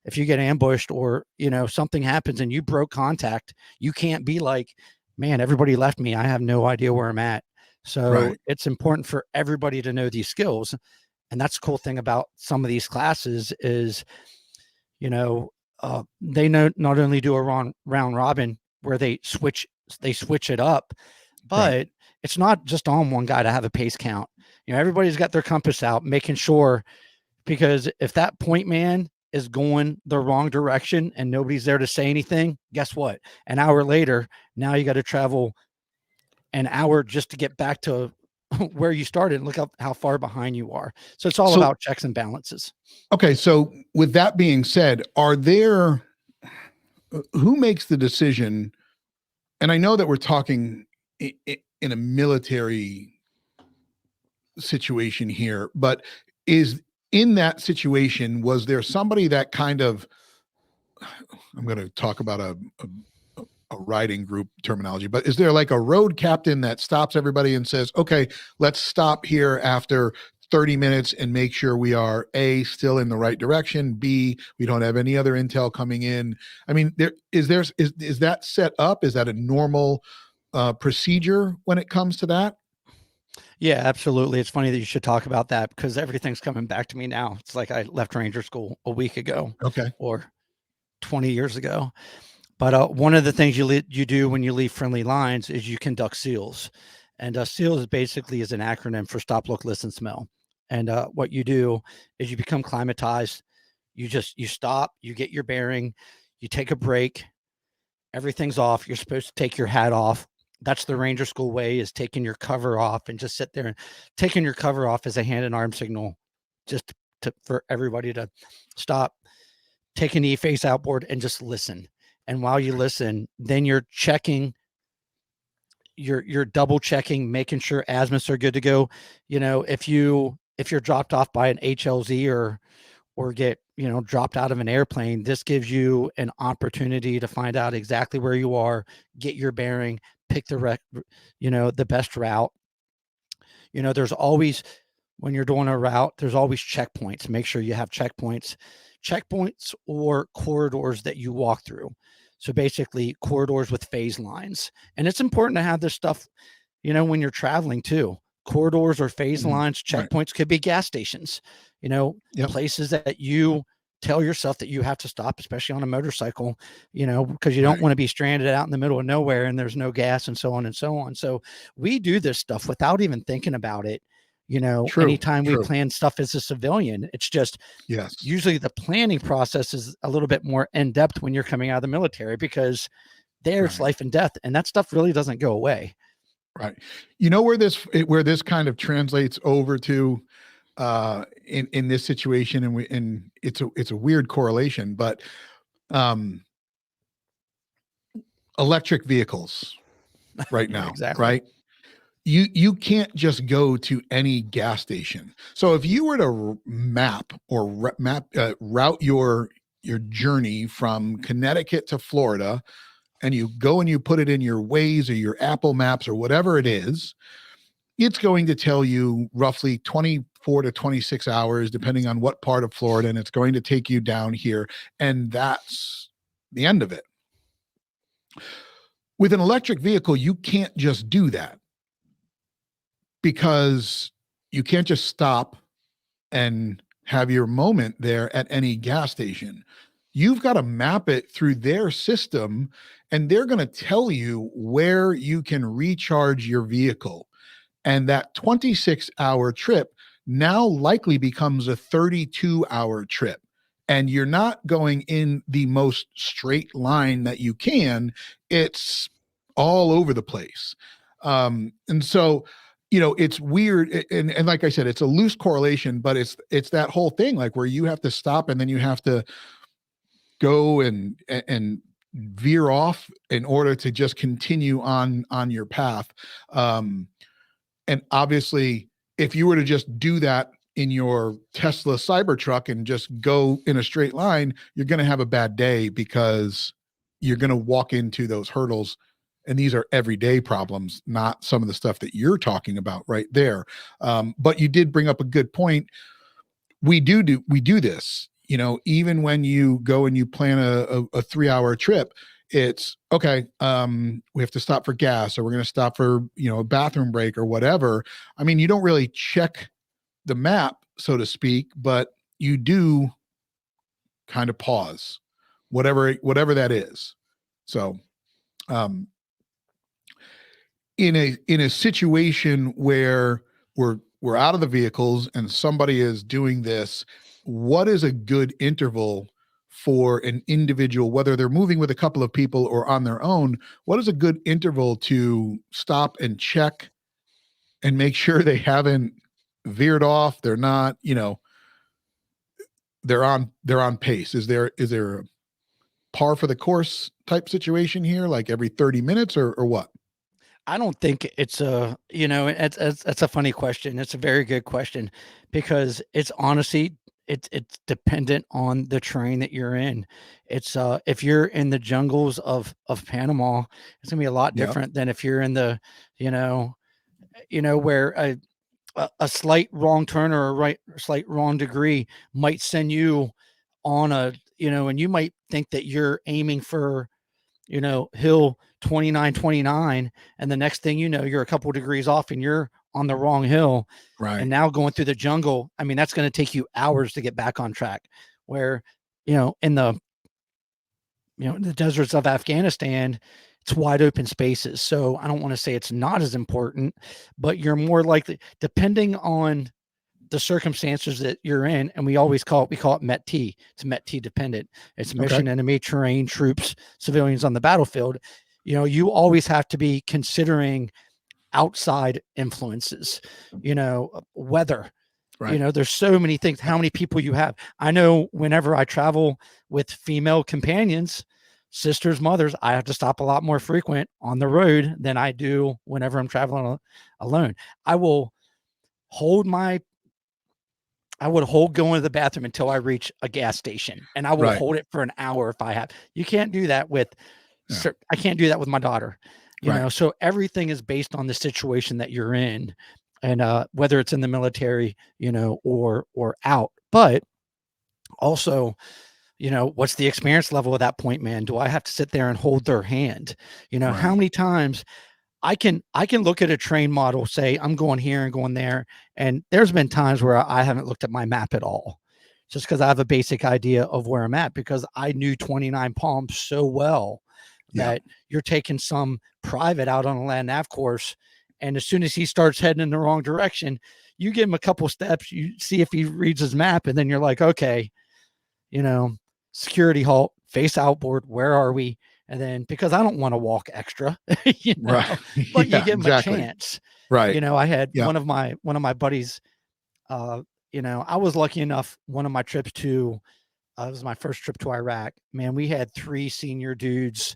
if you get ambushed, or something happens and you broke contact, you can't be like, man, everybody left me, I have no idea where I'm at. So it's important for everybody to know these skills. And that's the cool thing about some of these classes is, they not only do a round robin where they switch it up, but it's not just on one guy to have a pace count. Everybody's got their compass out, making sure, because if that point man is going the wrong direction and nobody's there to say anything, guess what? An hour later, now you got to travel an hour just to get back to where you started, and look up how far behind you are. So it's all about checks and balances. Okay. So with that being said, who makes the decision? And I know that we're talking in a military situation here, but in that situation, was there somebody that kind of, I'm going to talk about a riding group terminology, but is there like a road captain that stops everybody and says, okay, let's stop here after 30 minutes and make sure we are A, still in the right direction, B, we don't have any other intel coming in? I mean, is that set up? Is that a normal procedure when it comes to that? Yeah, absolutely. It's funny that you should talk about that, because everything's coming back to me now. It's like I left Ranger School a week ago, okay, or 20 years ago. But one of the things you do when you leave friendly lines is you conduct SEALs, and SEALs basically is an acronym for Stop, Look, Listen, Smell. And what you do is you become climatized. You stop, you get your bearing, you take a break, everything's off. You're supposed to take your hat off. That's the Ranger School way, is taking your cover off and just sit there. And taking your cover off as a hand and arm signal, just for everybody to stop, take a knee face outboard, and just listen. And while you listen, then you're checking, you're double checking, making sure azimuths are good to go. If you're dropped off by an HLZ or get dropped out of an airplane, this gives you an opportunity to find out exactly where you are, get your bearing, pick the best route. There's always, when you're doing a route, there's always checkpoints. Make sure you have checkpoints or corridors that you walk through. So basically corridors with phase lines. And it's important to have this stuff, when you're traveling too. Corridors or phase lines, checkpoints, right. Could be gas stations, yep. Places that you tell yourself that you have to stop, especially on a motorcycle, because you don't want to be stranded out in the middle of nowhere and there's no gas and so on and so on. So we do this stuff without even thinking about it. Anytime we plan stuff as a civilian, it's just, usually the planning process is a little bit more in depth when you're coming out of the military, because there's life and death, and that stuff really doesn't go away. Right. Where this kind of translates over to, in this situation, and it's a weird correlation, but, electric vehicles right now, exactly. Right? You can't just go to any gas station. So if you were to route your journey from Connecticut to Florida, and you go and you put it in your Waze or your Apple Maps or whatever it is, it's going to tell you roughly 24 to 26 hours, depending on what part of Florida, and it's going to take you down here. And that's the end of it. With an electric vehicle, you can't just do that, because you can't just stop and have your moment there at any gas station. You've got to map it through their system, and they're going to tell you where you can recharge your vehicle. And that 26-hour trip now likely becomes a 32-hour trip. And you're not going in the most straight line that you can. It's all over the place. And so, it's weird. And like I said, it's a loose correlation, but it's that whole thing, like, where you have to stop and then you have to go and veer off in order to just continue on your path. And obviously, if you were to just do that in your Tesla Cybertruck and just go in a straight line, you're going to have a bad day, because you're going to walk into those hurdles. And these are everyday problems, not some of the stuff that you're talking about right there. But you did bring up a good point. We do this, even when you go and you plan a 3-hour trip, it's okay. We have to stop for gas, or we're going to stop for, a bathroom break or whatever. I mean, you don't really check the map, so to speak, but you do kind of pause, whatever that is. So, in a situation where we're out of the vehicles and somebody is doing this, what is a good interval for an individual, whether they're moving with a couple of people or on their own? What is a good interval to stop and check and make sure they haven't veered off? They're not, they're on pace. Is there a par for the course type situation here, like every 30 minutes or what? I don't think it's it's a funny question. It's a very good question, because it's honestly, it's dependent on the terrain that you're in. It's if you're in the jungles of Panama, it's gonna be a lot different than if you're in the, where a slight wrong turn or a slight wrong degree might send you on and you might think that you're aiming for, hill 2929, and the next thing you're a couple of degrees off and you're on the wrong hill. Right. And now going through the jungle, that's going to take you hours to get back on track, where in the in the deserts of Afghanistan, it's wide open spaces. So I don't want to say it's not as important, but you're more likely, depending on the circumstances that you're in, and we call it MET-T. It's MET-T dependent. It's mission, enemy, terrain, troops, civilians on the battlefield. You always have to be considering outside influences, weather. Right. There's so many things, how many people you have. I know whenever I travel with female companions, sisters, mothers, I have to stop a lot more frequent on the road than I do whenever I'm traveling alone. I would hold going to the bathroom until I reach a gas station, and I will hold it for an hour if I have. You can't do that with, I can't do that with my daughter, so everything is based on the situation that you're in, and whether it's in the military, or out. But also, what's the experience level at that point, man? Do I have to sit there and hold their hand? How many times I can look at a train model, say I'm going here and going there, and there's been times where I haven't looked at my map at all, just because I have a basic idea of where I'm at, because I knew 29 Palms so well that you're taking some private out on a land nav course, and as soon as he starts heading in the wrong direction, you give him a couple steps, you see if he reads his map, and then you're like, okay, security halt, face outboard, where are we? And then, because I don't want to walk extra, but you give them a chance. Right. I had one of my buddies, I was lucky enough, one of my trips to, it was my first trip to Iraq, man, we had 3 senior dudes,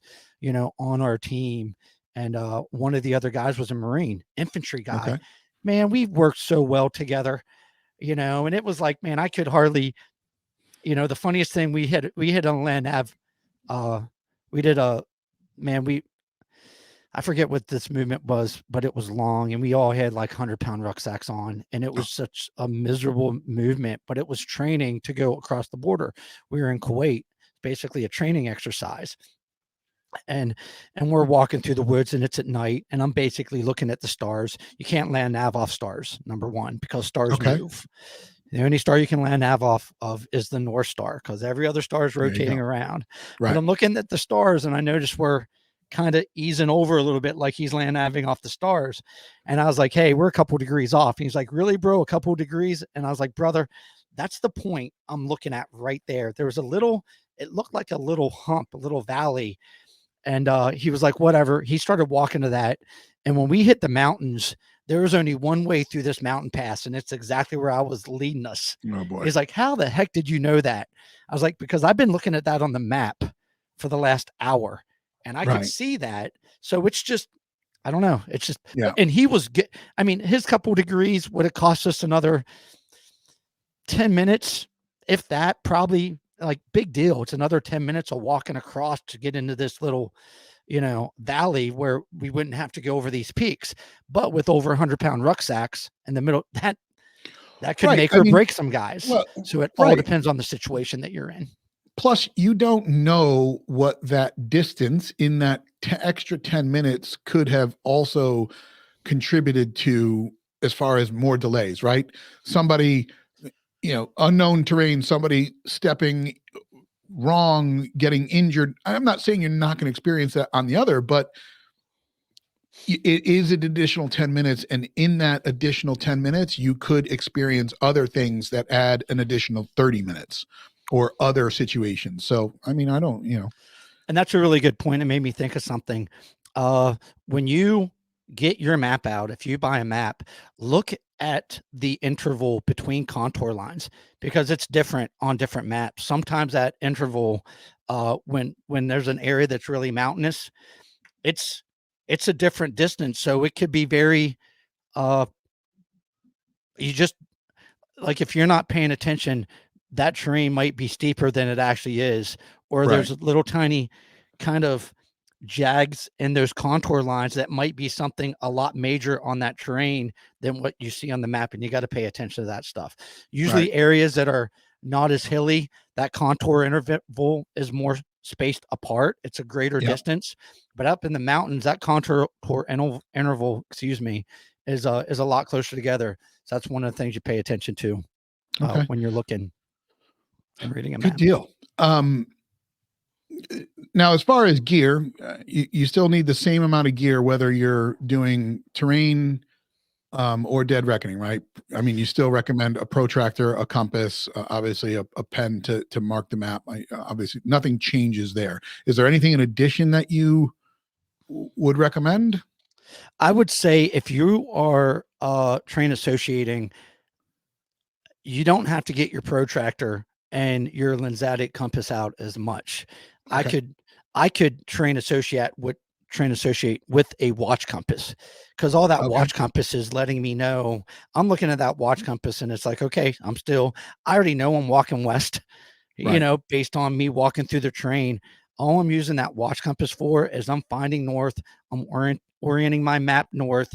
on our team. And one of the other guys was a Marine infantry guy. Man, we worked so well together, and it was like, man, I could hardly, the funniest thing, we hit on land nav, we did I forget what this movement was, but it was long, and we all had like 100-pound rucksacks on, and it was such a miserable movement, but it was training to go across the border. We were in Kuwait, basically a training exercise. And we're walking through the woods, and it's at night, and I'm basically looking at the stars. You can't land nav off stars, number one, because stars move. The only star you can land nav off of is the North Star, because every other star is rotating around. But I'm looking at the stars, and I noticed we're kind of easing over a little bit, like he's land naving off the stars. And I was like, hey, we're a couple degrees off. And he's like, really, bro? A couple degrees? And I was like, brother, that's the point I'm looking at right there. There was it looked like a little hump, a little valley. And he was like, whatever. He started walking to that. And when we hit the mountains, there was only one way through this mountain pass, and it's exactly where I was leading us. Oh boy. He's like, how the heck did you know that? I was like, because I've been looking at that on the map for the last hour, and I could see that. So it's just, I don't know. It's just, and he was, his couple degrees would have cost us another 10 minutes, if that, probably, like, big deal. It's another 10 minutes of walking across to get into this little, valley where we wouldn't have to go over these peaks. But with over 100-pound rucksacks in the middle, that could make or break some guys. So it all depends on the situation that you're in. Plus, you don't know what that distance in that extra 10 minutes could have also contributed to, as far as more delays, right? Somebody, unknown terrain, somebody stepping wrong, getting injured. I'm not saying you're not going to experience that on the other, but it is an additional 10 minutes. And in that additional 10 minutes, you could experience other things that add an additional 30 minutes or other situations. So, I don't, And that's a really good point. It made me think of something. When you get your map out, if you buy a map, look at the interval between contour lines, because it's different on different maps. Sometimes that interval, when there's an area that's really mountainous, it's a different distance. So it could be very, you just, like, if you're not paying attention, that terrain might be steeper than it actually is, or there's a little tiny kind of jags in those contour lines that might be something a lot major on that terrain than what you see on the map. And you got to pay attention to that stuff. Usually areas that are not as hilly, that contour interval is more spaced apart. It's a greater distance, but up in the mountains, that contour interval, is a lot closer together. So that's one of the things you pay attention to when you're looking and reading a map. Good deal. Now, as far as gear, you still need the same amount of gear, whether you're doing terrain or dead reckoning, right? I mean, you still recommend a protractor, a compass, obviously a pen to mark the map. Obviously, nothing changes there. Is there anything in addition that you would recommend? I would say if you are train associating, you don't have to get your protractor and your lensatic compass out as much. Okay. I could train associate with a watch compass, because all that Okay. watch compass is letting me know. I'm looking at that watch compass and it's like, okay, I already know I'm walking west, Right. based on me walking through the terrain. All I'm using that watch compass for is I'm finding north. I'm orienting my map north.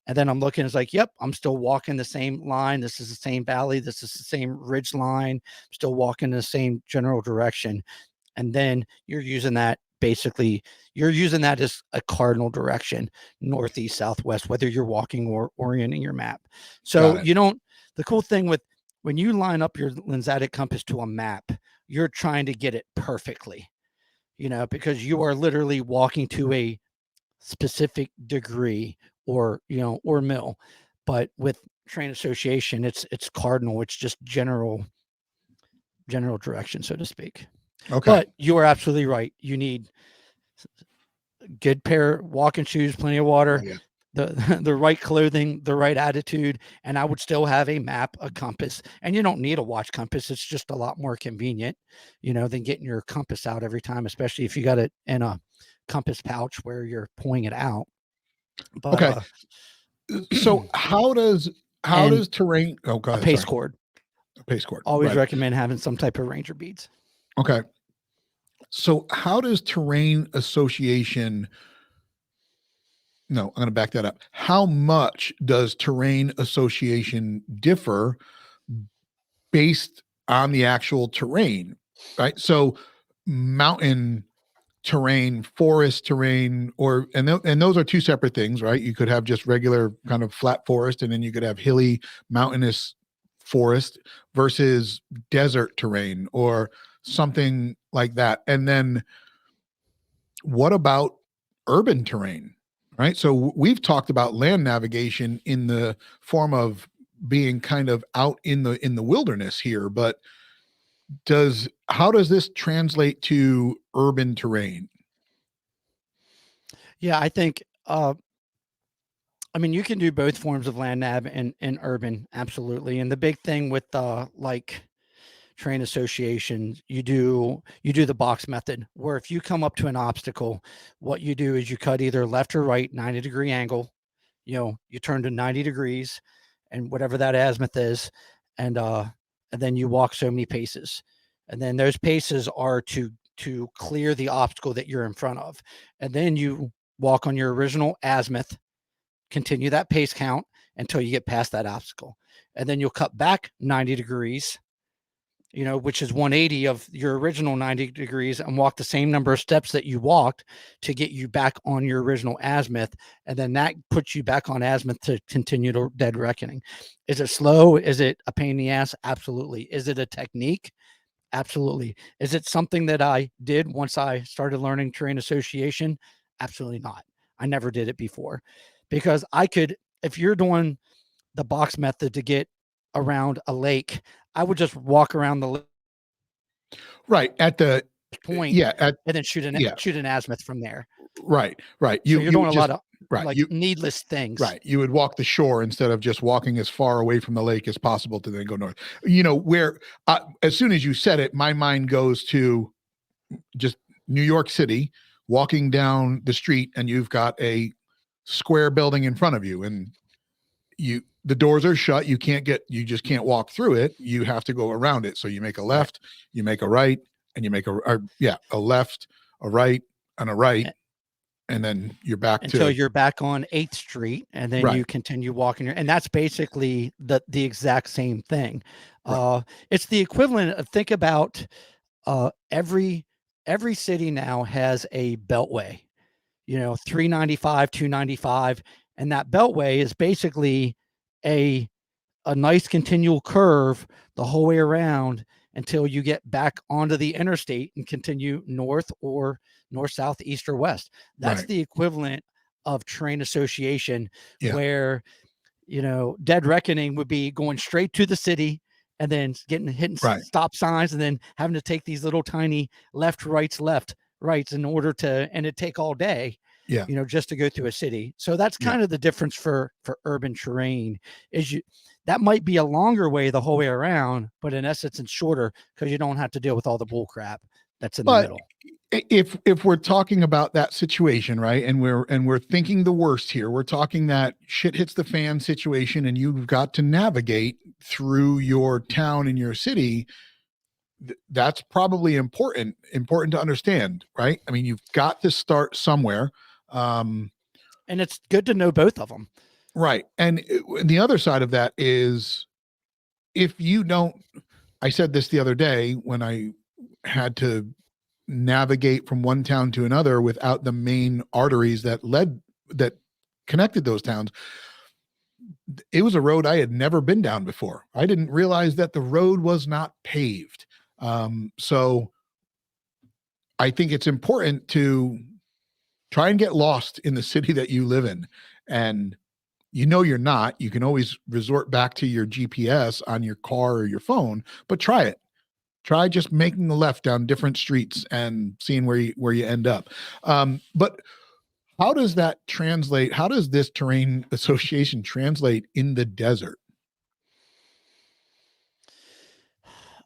And then I'm looking, it's like, yep, I'm still walking the same line. This is the same valley. This is the same ridge line. I'm still walking the same general direction. And then you're using that as a cardinal direction, northeast, southwest, whether you're walking or orienting your map. So Got it. the cool thing with when you line up your lensatic compass to a map, you're trying to get it perfectly, because you are literally walking to a specific degree or mill. But with train association, it's cardinal. It's just general direction, so to speak. Okay. But you are absolutely right. You need good pair of walking shoes, plenty of water, Oh, yeah. the right clothing, the right attitude, and I would still have a map, a compass. And you don't need a watch compass. It's just a lot more convenient, than getting your compass out every time, especially if you got it in a compass pouch where you're pulling it out. But Okay. So how does and terrain? Oh, go a ahead. pace Sorry. cord. A pace cord. Always Right. recommend having some type of ranger beads. Okay. So how does terrain association? No, I'm going to back that up. How much does terrain association differ based on the actual terrain? Right. So mountain terrain, forest terrain, and those are two separate things, right? You could have just regular kind of flat forest, and then you could have hilly, mountainous forest versus desert terrain or something like that. And then what about urban terrain? Right. So we've talked about land navigation in the form of being kind of out in the wilderness here, but how does this translate to urban terrain? Yeah, I think you can do both forms of land nav and urban, absolutely. And the big thing with like train associations, you do the box method, where if you come up to an obstacle, what you do is you cut either left or right 90-degree angle. You turn to 90 degrees and whatever that azimuth is, and then you walk so many paces. And then those paces are to clear the obstacle that you're in front of. And then you walk on your original azimuth, continue that pace count until you get past that obstacle. And then you'll cut back 90 degrees, which is 180 of your original 90 degrees, and walk the same number of steps that you walked to get you back on your original azimuth. And then that puts you back on azimuth to continue to dead reckoning. Is it slow? Is it a pain in the ass? Absolutely. Is it a technique? Absolutely. Is it something that I did once I started learning terrain association? Absolutely not. I never did it before, because if you're doing the box method to get around a lake, I would just walk around the Right. At the point yeah, at and then shoot yeah, an azimuth from there. right. So You you're you doing would a just lot of right. like You needless things. right. You would walk the shore instead of just walking as far away from the lake as possible to then go north. Where as soon as you said it, my mind goes to just New York City, walking down the street, and you've got a square building in front of you, and the doors are shut. You just can't walk through it. You have to go around it. So you make a Right. left, you make a right, and you make a left, a right, and a right, and then you're back Until to you're back on 8th Street, and then right, you continue walking. And that's basically the exact same thing. right, It's the equivalent of, think about every city now has a beltway, 395, 295. And that beltway is basically a nice continual curve the whole way around. until you get back onto the interstate and continue north or north, south, east, or west. That's Right. the equivalent of terrain association, Yeah. where, dead reckoning would be going straight to the city and then hitting Right. stop signs and then having to take these little tiny left rights in order to, and it take all day, Yeah. just to go through a city. So that's Yeah. kind of the difference for urban terrain, is that might be a longer way the whole way around, but in essence it's shorter because you don't have to deal with all the bull crap that's in the But middle. if we're talking about that situation, right, and we're thinking the worst here, we're talking that shit hits the fan situation, and you've got to navigate through your town and your city. That's probably important to understand, right? I mean, you've got to start somewhere. Um, and it's good to know both of them. Right. And the other side of that is, if you don't, I said this the other day when I had to navigate from one town to another without the main arteries that connected those towns. It was a road I had never been down before. I didn't realize that the road was not paved. So I think it's important to try and get lost in the city that you live in. And you're not, you can always resort back to your GPS on your car or your phone, but try it. Try just making the left down different streets and seeing where you end up. But how does that translate? How does this terrain association translate in the desert?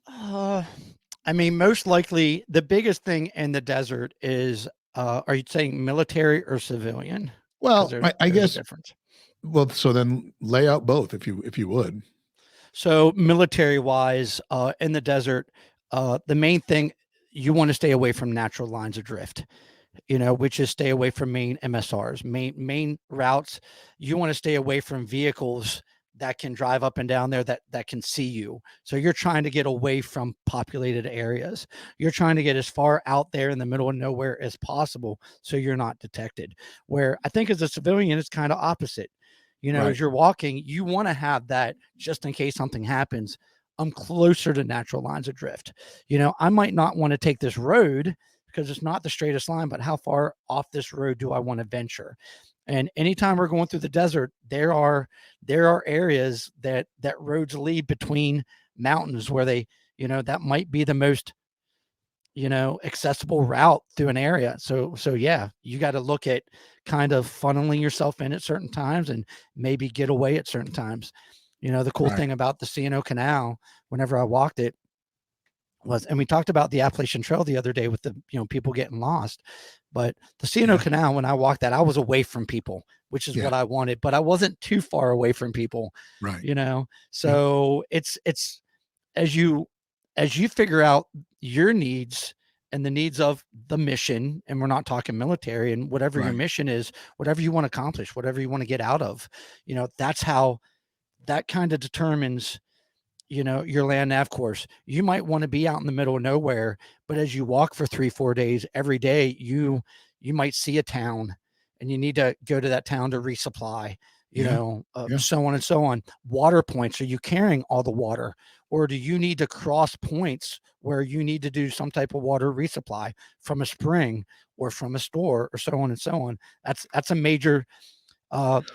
I mean, most likely the biggest thing in the desert is, are you saying military or civilian? Because Well, I there's a guess. difference. Well, so then lay out both if you would. So military wise, in the desert, the main thing, you want to stay away from natural lines of drift, which is stay away from main MSRs, main routes. You want to stay away from vehicles that can drive up and down there that can see you. So you're trying to get away from populated areas. You're trying to get as far out there in the middle of nowhere as possible so you're not detected. Where I think as a civilian, it's kind of opposite. Right. As you're walking, you want to have that just in case something happens. I'm closer to natural lines of drift. I might not want to take this road because it's not the straightest line, but how far off this road do I want to venture? And anytime we're going through the desert, there are areas that roads lead between mountains where they, that might be the most, accessible route through an area. So yeah, you got to look at kind of funneling yourself in at certain times and maybe get away at certain times. The cool Right. thing about the C&O Canal, whenever I walked it, was, and we talked about the Appalachian Trail the other day with the, people getting lost, but the C&O Yeah. Canal, when I walked that, I was away from people, which is Yeah. what I wanted, but I wasn't too far away from people, Right. So it's as you figure out your needs and the needs of the mission, and we're not talking military, and whatever your Right. mission is, whatever you want to accomplish, whatever you want to get out of, that's how that kind of determines, your land nav course. You might want to be out in the middle of nowhere, but as you walk for 3-4 days every day, you might see a town and you need to go to that town to resupply, Yeah. Yeah. so on and so on. Water points, are you carrying all the water, or do you need to cross points where you need to do some type of water resupply from a spring or from a store, or so on and so on? That's a major,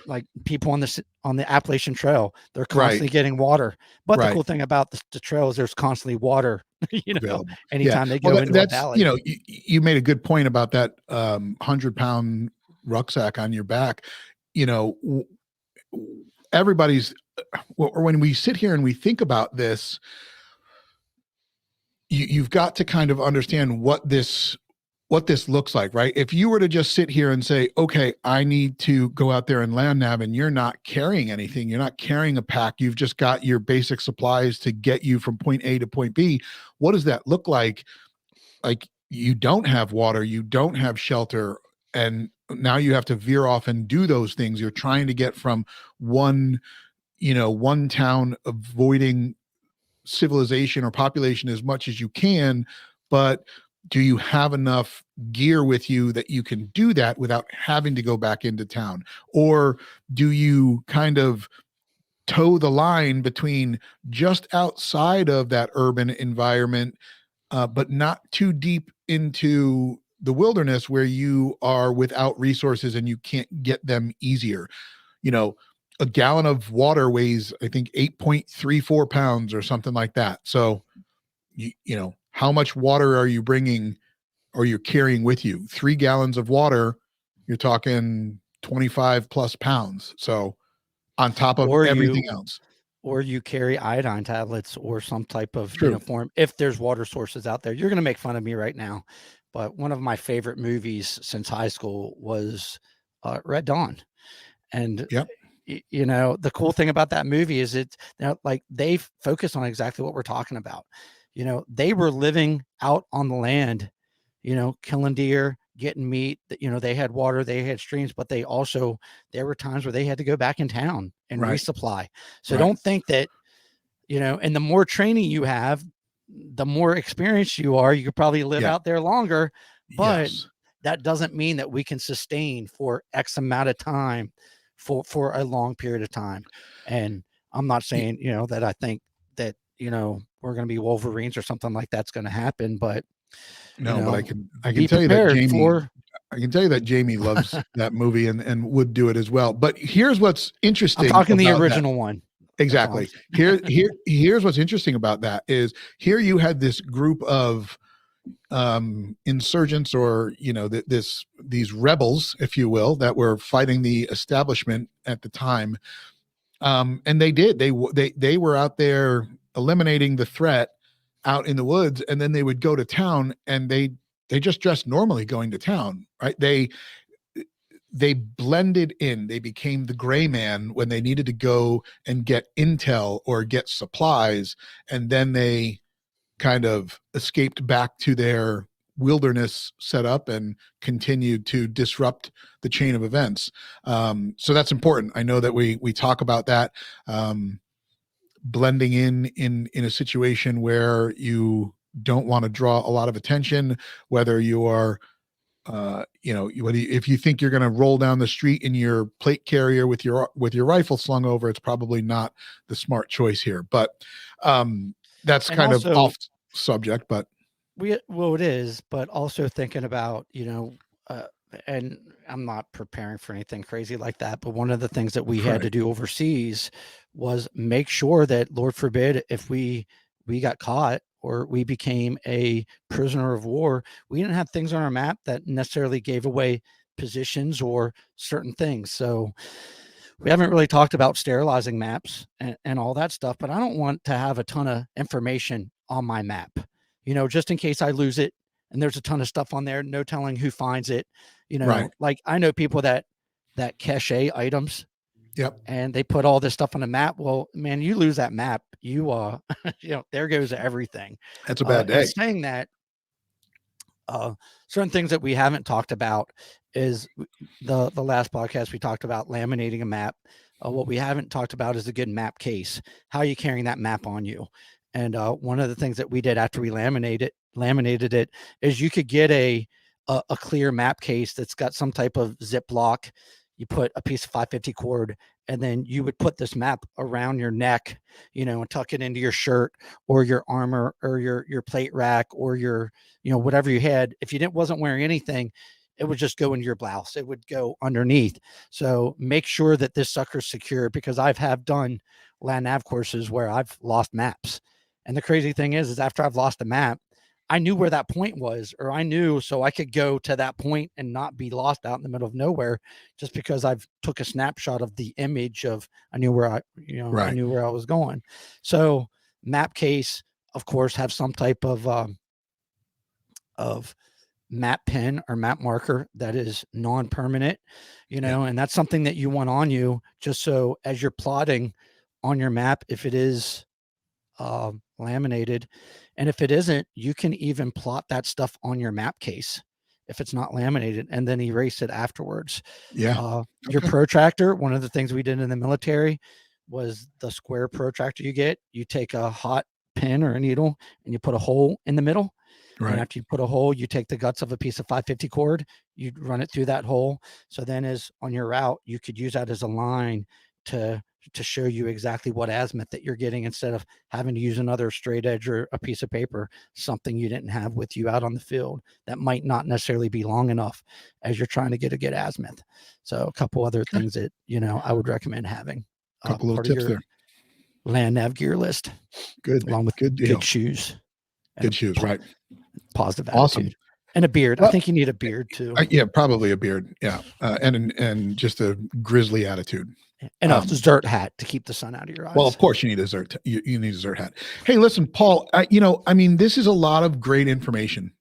like people on the Appalachian Trail, they're Right. constantly getting water. But the Right. cool thing about the trail is there's constantly water, Available. Yeah. anytime they Well, go into a that's, valley. you made a good point about that 100-pound rucksack on your back. You know, everybody's, or when we sit here and we think about this, you've got to kind of understand what this looks like, right? If you were to just sit here and say, okay, I need to go out there and land nav, and you're not carrying anything, you're not carrying a pack, you've just got your basic supplies to get you from point A to point B, what does that look like? Like, you don't have water, you don't have shelter, and now you have to veer off and do those things. You're trying to get from one town, avoiding civilization or population as much as you can, but do you have enough gear with you that you can do that without having to go back into town? Or do you kind of toe the line between just outside of that urban environment, but not too deep into the wilderness where you are without resources and you can't get them easier. You know, a gallon of water weighs, I think, 8.34 pounds or something like that. So, you know, how much water are you bringing or you're carrying with you? 3 gallons of water, you're talking 25 plus pounds. So, on top of or everything you else. or you carry iodine tablets or some type of True. uniform if there's water sources out there. You're going to make fun of me right now, but one of my favorite movies since high school was Red Dawn. And Yep. you know, the cool thing about that movie is it's, you know, like they focus on exactly what we're talking about. You know, they were living out on the land, you know, killing deer, getting meat. That, you know, they had water, they had streams, but they also, there were times where they had to go back in town and Right. resupply. So Right. don't think that, you know, and the more training you have, the more experienced you are, you could probably live Yeah. out there longer, but Yes. that doesn't mean that we can sustain for X amount of time for a long period of time. And I'm not saying, you know, that I think that, you know, we're going to be Wolverines or something like that's going to happen, but you No, but know, I can be tell you that prepared for I can tell you that Jamie loves that movie and would do it as well. But here's what's I'm interesting talking the about that. original one. That's all I'm Exactly. saying. Here's what's interesting about that is here you had this group of insurgents, or you know, these rebels, if you will, that were fighting the establishment at the time. And they were out there eliminating the threat out in the woods, and then they would go to town, and they just dressed normally going to town, right? They blended in. They became the gray man when they needed to go and get intel or get supplies, and then they kind of escaped back to their wilderness setup and continued to disrupt the chain of events. So that's important. I know that we talk about that, blending in a situation where you don't want to draw a lot of attention, whether you are you know, if you think you're going to roll down the street in your plate carrier with your rifle slung over, it's probably not the smart choice here. But that's And kind of also off subject. But well, it is, but also thinking about, you know, uh, and I'm not preparing for anything crazy like that, but one of the things that we had right, to do overseas was make sure that, Lord forbid, if we got caught or we became a prisoner of war, we didn't have things on our map that necessarily gave away positions or certain things. So we haven't really talked about sterilizing maps and all that stuff, but I don't want to have a ton of information on my map, you know, just in case I lose it and there's a ton of stuff on there, no telling who finds it. You right, know, like I know people that cache items yep, and they put all this stuff on a map. Well, man, you lose that map, you you know, there goes everything. that's a bad And day. saying that, certain things that we haven't talked about is the last podcast we talked about laminating a map. What we haven't talked about is a good map case. How are you carrying that map on you? And one of the things that we did after we laminated it is you could get a clear map case that's got some type of Ziploc. You put a piece of 550 cord, and then you would put this map around your neck, you know, and tuck it into your shirt or your armor or your plate rack or your, you know, whatever you had. If you didn't wasn't wearing anything, it would just go into your blouse. It would go underneath. So make sure that this sucker's secure, because have done land nav courses where I've lost maps. And the crazy thing is after I've lost a map, I knew where that point was, or I knew so I could go to that point and not be lost out in the middle of nowhere, just because I've took a snapshot of the image of I knew where I Right, knew where I was going. So map case, of course, have some type of map pen or map marker that is non-permanent, you yeah, know, and that's something that you want on you, just so as you're plotting on your map, if it is laminated, and if it isn't, you can even plot that stuff on your map case if it's not laminated, and then erase it afterwards. yeah. Your Okay, protractor, one of the things we did in the military was the square protractor you get. You take a hot pin or a needle and you put a hole in the middle, and right, after you put a hole, you take the guts of a piece of 550 cord, you run it through that hole. So then, as on your route, you could use that as a line to show you exactly what azimuth that you're getting, instead of having to use another straight edge or a piece of paper, something you didn't have with you out on the field that might not necessarily be long enough as you're trying to get a good azimuth. So a couple other things that, I would recommend having. A couple little tips there. Land nav gear list. Good. Along with good deal. Good shoes. Good shoes, right. Positive Awesome. attitude. And a beard. Well, I think you need a beard too. Yeah, probably a beard. Yeah. And just a grizzly attitude. And a ZERT hat to keep the sun out of your eyes. Well, of course you need a ZERT. You need a ZERT hat. Hey, listen, Paul, this is a lot of great information.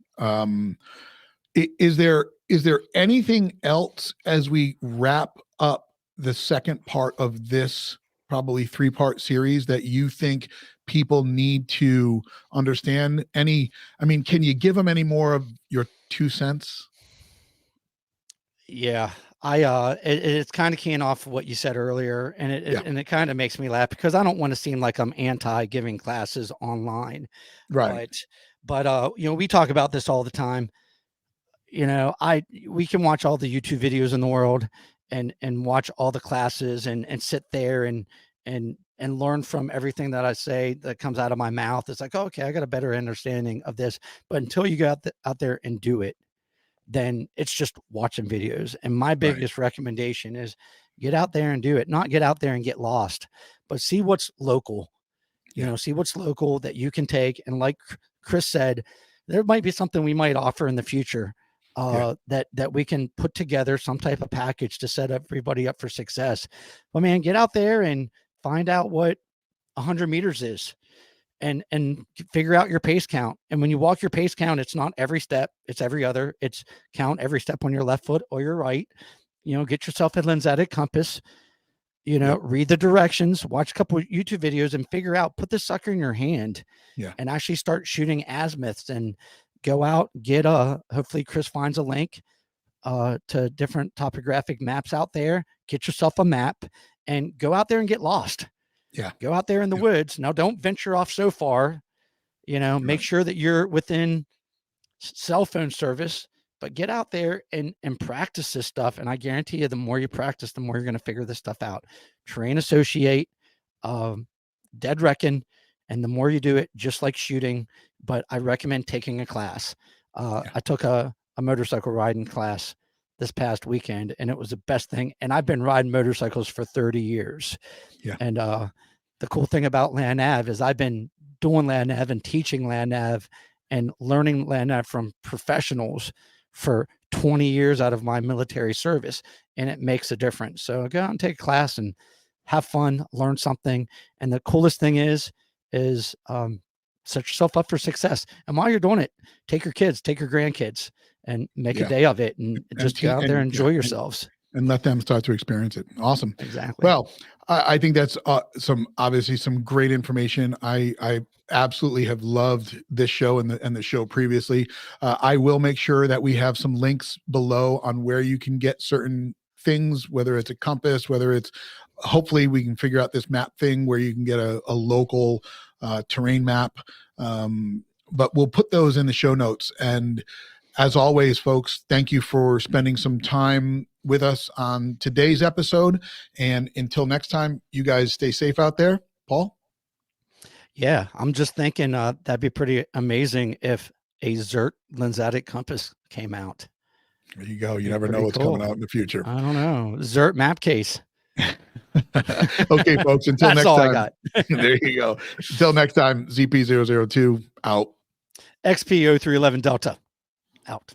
Is there anything else as we wrap up the second part of this probably 3-part series that you think people need to understand? Can you give them any more of your 2 cents? Yeah, it's kind of keying off what you said earlier, and it kind of makes me laugh, because I don't want to seem like I'm anti giving classes online. Right. But we talk about this all the time. We can watch all the YouTube videos in the world and watch all the classes and sit there and learn from everything that I say that comes out of my mouth. It's like, oh, okay, I got a better understanding of this. But until you go out there and do it, then it's just watching videos. And my biggest recommendation is get out there and do it. Not get out there and get lost, but see what's local. See what's local that you can take. And like Chris said, there might be something we might offer in the future that we can put together some type of package to set everybody up for success. But man, get out there and find out what 100 meters is and figure out your pace count. And when you walk your pace count, it's not every step, it's every other. It's count every step on your left foot or your right. Get yourself a lensatic compass, read the directions, watch a couple of YouTube videos, and figure out, put this sucker in your hand and actually start shooting azimuths, and go out, get hopefully Chris finds a link to different topographic maps out there. Get yourself a map and go out there and get lost. Yeah. Go out there in the woods. Now, don't venture off so far, make sure that you're within cell phone service, but get out there and practice this stuff. And I guarantee you, the more you practice, the more you're going to figure this stuff out. Train, associate, dead reckon. And the more you do it, just like shooting, but I recommend taking a class. I took a motorcycle riding class this past weekend, and it was the best thing. And I've been riding motorcycles for 30 years. Yeah. And the cool thing about land nav is I've been doing land nav and teaching land nav and learning land nav from professionals for 20 years out of my military service, and it makes a difference. So go out and take a class and have fun, learn something. And the coolest thing is set yourself up for success. And while you're doing it, take your kids, take your grandkids, and make a day of it, and just go out there and enjoy yourselves. And let them start to experience it. Awesome. Exactly. Well, I think that's obviously some great information. I absolutely have loved this show and the show previously. I will make sure that we have some links below on where you can get certain things, whether it's a compass, whether it's, hopefully we can figure out this map thing where you can get a local terrain map. But we'll put those in the show notes. And as always, folks, thank you for spending some time with us on today's episode. And until next time, you guys stay safe out there. Paul? Yeah, I'm just thinking that'd be pretty amazing if a ZERT lensatic compass came out. There you go. You never know what's coming out in the future. I don't know. ZERT map case. Okay, folks, until That's next all time. I got. There you go. Until next time, ZP002 out. XP0311 Delta out.